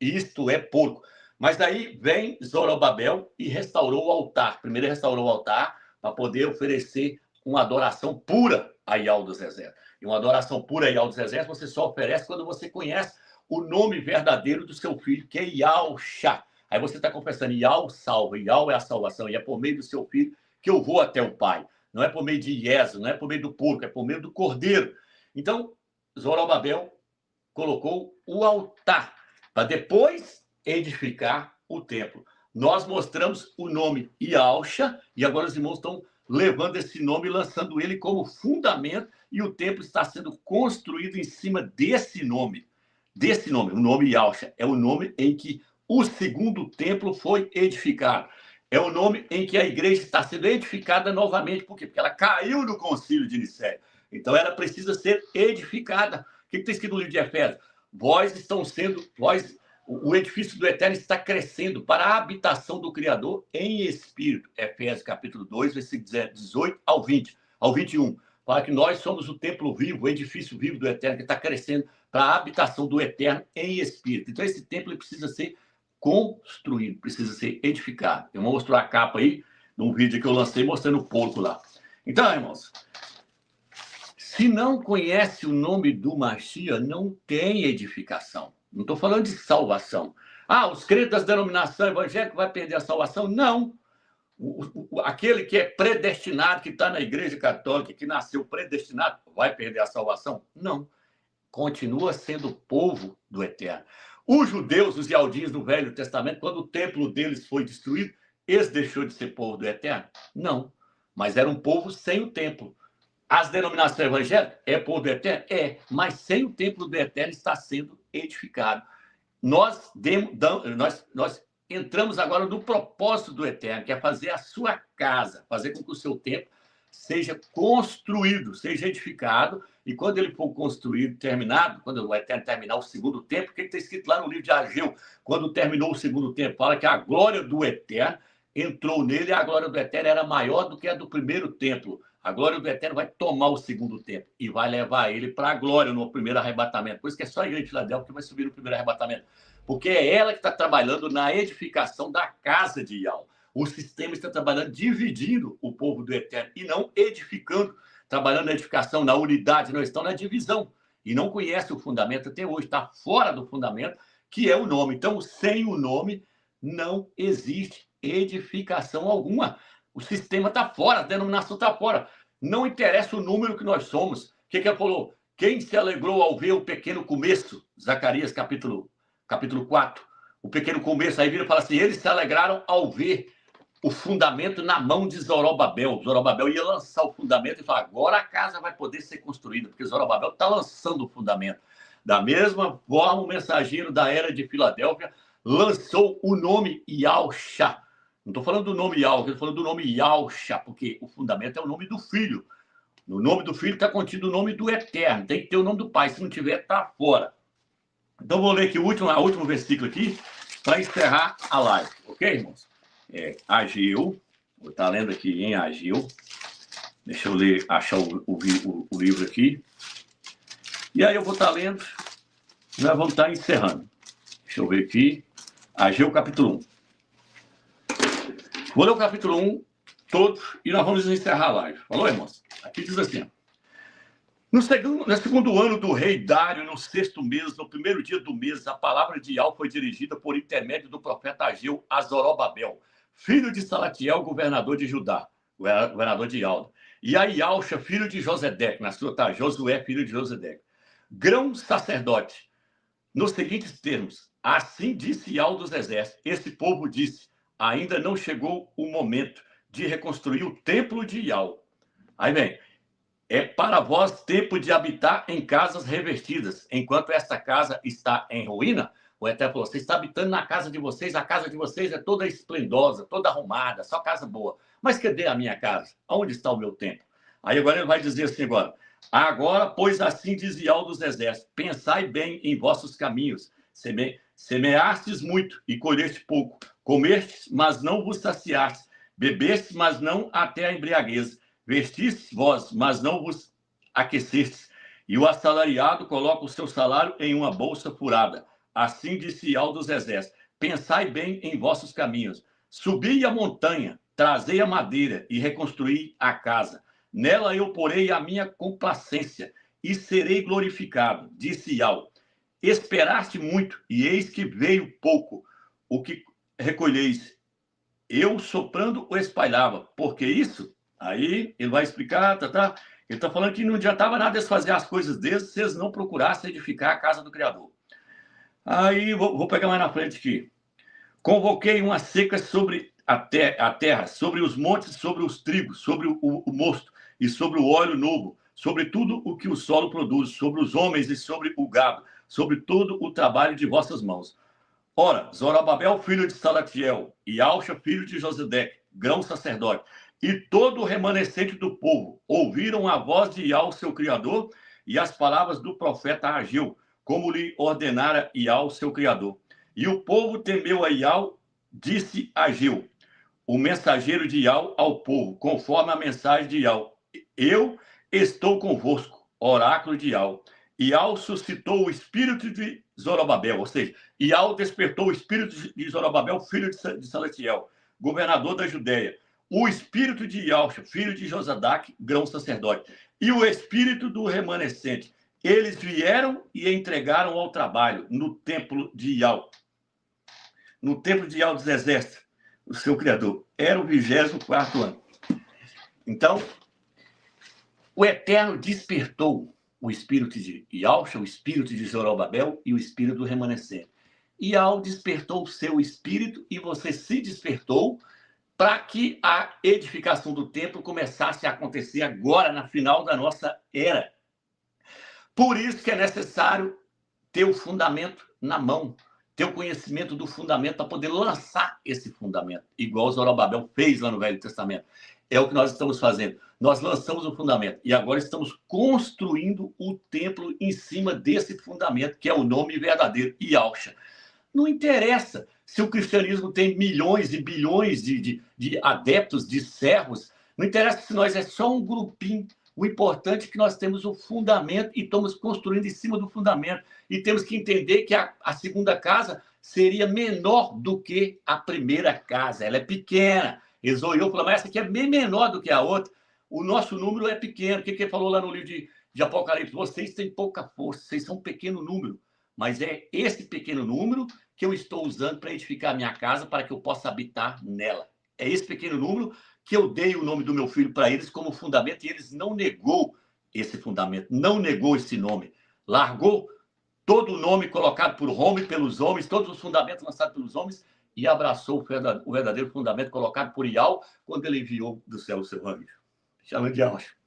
isto é porco. Mas daí vem Zorobabel e restaurou o altar. Primeiro ele restaurou o altar para poder oferecer uma adoração pura a Yahweh dos Exércitos. E uma adoração pura a Yahweh dos Exércitos você só oferece quando você conhece o nome verdadeiro do seu filho, que é Yahshua. Aí você está confessando: Yahweh salva, Yahweh é a salvação, e é por meio do seu filho que eu vou até o Pai. Não é por meio de Jesus, não é por meio do porco, é por meio do cordeiro. Então, Zorobabel colocou o altar para depois edificar o templo. Nós mostramos o nome Yahshua e agora os irmãos estão levando esse nome e lançando ele como fundamento, e o templo está sendo construído em cima desse nome. Desse nome, o nome Yahshua é o nome em que o segundo templo foi edificado. É o nome em que a igreja está sendo edificada novamente. Por quê? Porque ela caiu no concílio de Nicéia. Então ela precisa ser edificada. O que está escrito no livro de Efésios? O edifício do Eterno está crescendo para a habitação do Criador em espírito. Efésios capítulo 2, versículo 18 ao 21. Fala que nós somos o templo vivo, o edifício vivo do Eterno, que está crescendo para a habitação do Eterno em espírito. Então esse templo precisa ser construído, precisa ser edificado. Eu vou mostrar a capa aí, num vídeo que eu lancei mostrando o porco lá. Então, irmãos, se não conhece o nome do Mashiach, não tem edificação. Não estou falando de salvação. Os crentes das denominações evangélicas vão perder a salvação? Não. Aquele que é predestinado, que está na igreja católica, que nasceu predestinado, vai perder a salvação? Não. Continua sendo povo do Eterno. Os judeus, os Yaldins do Velho Testamento, quando o templo deles foi destruído, eles deixou de ser povo do Eterno? Não. Mas era um povo sem o templo. As denominações evangélicas é povo do Eterno? É. Mas sem o templo do Eterno está sendo edificado. Nós entramos agora no propósito do Eterno, que é fazer a sua casa, fazer com que o seu templo seja construído, seja edificado, e quando ele for construído, terminado, quando o Eterno terminar o segundo templo, o que está escrito lá no livro de Ageu? Quando terminou o segundo templo, fala que a glória do Eterno entrou nele, e a glória do Eterno era maior do que a do primeiro templo. A glória do Eterno vai tomar o segundo templo e vai levar ele para a glória no primeiro arrebatamento. Por isso que é só a igreja de Filadélfia que vai subir no primeiro arrebatamento. Porque é ela que está trabalhando na edificação da casa de Yahweh. O sistema está trabalhando, dividindo o povo do Eterno e não edificando, trabalhando na edificação, na unidade, não estão na divisão. E não conhece o fundamento até hoje, está fora do fundamento, que é o nome. Então, sem o nome, não existe edificação alguma. O sistema está fora, a denominação está fora. Não interessa o número que nós somos. O que ele falou? Quem se alegrou ao ver o pequeno começo? Zacarias capítulo 4. O pequeno começo, aí vira e fala assim, eles se alegraram ao ver o fundamento na mão de Zorobabel. Zorobabel ia lançar o fundamento e falar, agora a casa vai poder ser construída, porque Zorobabel está lançando o fundamento. Da mesma forma, o mensageiro da era de Filadélfia lançou o nome Yahusha. Não estou falando do nome Yahweh, estou falando do nome Yahusha, porque o fundamento é o nome do Filho. No nome do Filho está contido o nome do Eterno. Tem que ter o nome do Pai. Se não tiver, está fora. Então, vou ler aqui o último versículo aqui para encerrar a live. Ok, irmãos? Ageu. Vou estar lendo aqui em Ageu. Deixa eu achar o livro aqui. E aí eu vou estar lendo. Nós vamos estar encerrando. Deixa eu ver aqui. Ageu, capítulo 1. Vou ler o capítulo 1 todo e nós vamos encerrar a live. Falou, irmãos? Aqui diz assim. No segundo ano do rei Dário, no 6º mês, no primeiro dia do mês, a palavra de Yahweh foi dirigida por intermédio do profeta Ageu a Zorobabel, filho de Salatiel, governador de Judá, governador de Alda, e a Yahusha, filho de Josedeque, na sua tá, Josué, filho de Josedeque, grão sacerdote, nos seguintes termos, assim disse Yahweh dos exércitos, esse povo disse, ainda não chegou o momento de reconstruir o templo de Yahweh. Aí vem, é para vós tempo de habitar em casas revestidas, enquanto esta casa está em ruína. O Eterno falou, você está habitando na casa de vocês, a casa de vocês é toda esplendosa, toda arrumada, só casa boa. Mas cadê a minha casa? Onde está o meu templo? Aí agora ele vai dizer assim agora, pois assim diz Yahweh dos exércitos, pensai bem em vossos caminhos, semeastes muito e colheste pouco, comestes, mas não vos saciastes, bebestes, mas não até a embriaguez, vestistes vós, mas não vos aquecestes, e o assalariado coloca o seu salário em uma bolsa furada. Assim disse Yahweh dos exércitos, pensai bem em vossos caminhos, subi a montanha, trazei a madeira e reconstruí a casa. Nela eu porei a minha complacência e serei glorificado, disse Yahweh. Esperaste muito, e eis que veio pouco, o que recolheis. Eu soprando o espalhava, porque isso... Aí ele vai explicar, ele está falando que não adiantava nada eles fazer as coisas deles se eles não procurassem edificar a casa do Criador. Aí, vou pegar mais na frente aqui. Convoquei uma seca sobre a terra, sobre os montes, sobre os trigos, sobre o mosto e sobre o óleo novo, sobre tudo o que o solo produz, sobre os homens e sobre o gado, sobre todo o trabalho de vossas mãos. Ora, Zorobabel, filho de Salatiel, e Yahusha, filho de Josedeque, grão sacerdote, e todo o remanescente do povo ouviram a voz de Yahweh, seu Criador, e as palavras do profeta Ageu, como lhe ordenara Yahweh, seu Criador. E o povo temeu a Yahweh, disse Ageu, o mensageiro de Yahweh ao povo, conforme a mensagem de Yahweh. Eu estou convosco, oráculo de Yahweh. Yahweh suscitou o espírito de Zorobabel, ou seja, Yahweh despertou o espírito de Zorobabel, filho de Salatiel, governador da Judéia. O espírito de Yahusha, filho de Josadak, grão sacerdote, e o espírito do remanescente. Eles vieram e entregaram ao trabalho no templo de Yahweh. No templo de Yahweh dos exércitos, o seu Criador. Era o 24º ano. Então, o Eterno despertou o espírito de Yahusha, o espírito de Zorobabel e o espírito do remanescente. E Yahweh despertou o seu espírito e você se despertou para que a edificação do templo começasse a acontecer agora, na final da nossa era. Por isso que é necessário ter o fundamento na mão, ter o conhecimento do fundamento para poder lançar esse fundamento, igual Zorobabel fez lá no Velho Testamento. É o que nós estamos fazendo. Nós lançamos o fundamento e agora estamos construindo o templo em cima desse fundamento, que é o nome verdadeiro, Yahusha. Não interessa se o cristianismo tem milhões e bilhões de adeptos, de servos. Não interessa se nós é só um grupinho. O importante é que nós temos o fundamento e estamos construindo em cima do fundamento. E temos que entender que a segunda casa seria menor do que a primeira casa. Ela é pequena. Eles olhou e falaram, mas essa aqui é bem menor do que a outra. O nosso número é pequeno. O que ele falou lá no livro de Apocalipse? Vocês têm pouca força, vocês são um pequeno número. Mas é esse pequeno número que eu estou usando para edificar a minha casa, para que eu possa habitar nela. É esse pequeno número que eu dei o nome do meu filho para eles como fundamento, e eles não negou esse fundamento, não negou esse nome. Largou todo o nome colocado por Roma e pelos homens, todos os fundamentos lançados pelos homens, e abraçou o verdadeiro fundamento colocado por Iau, quando ele enviou do céu o seu anjo. Chama de anjo.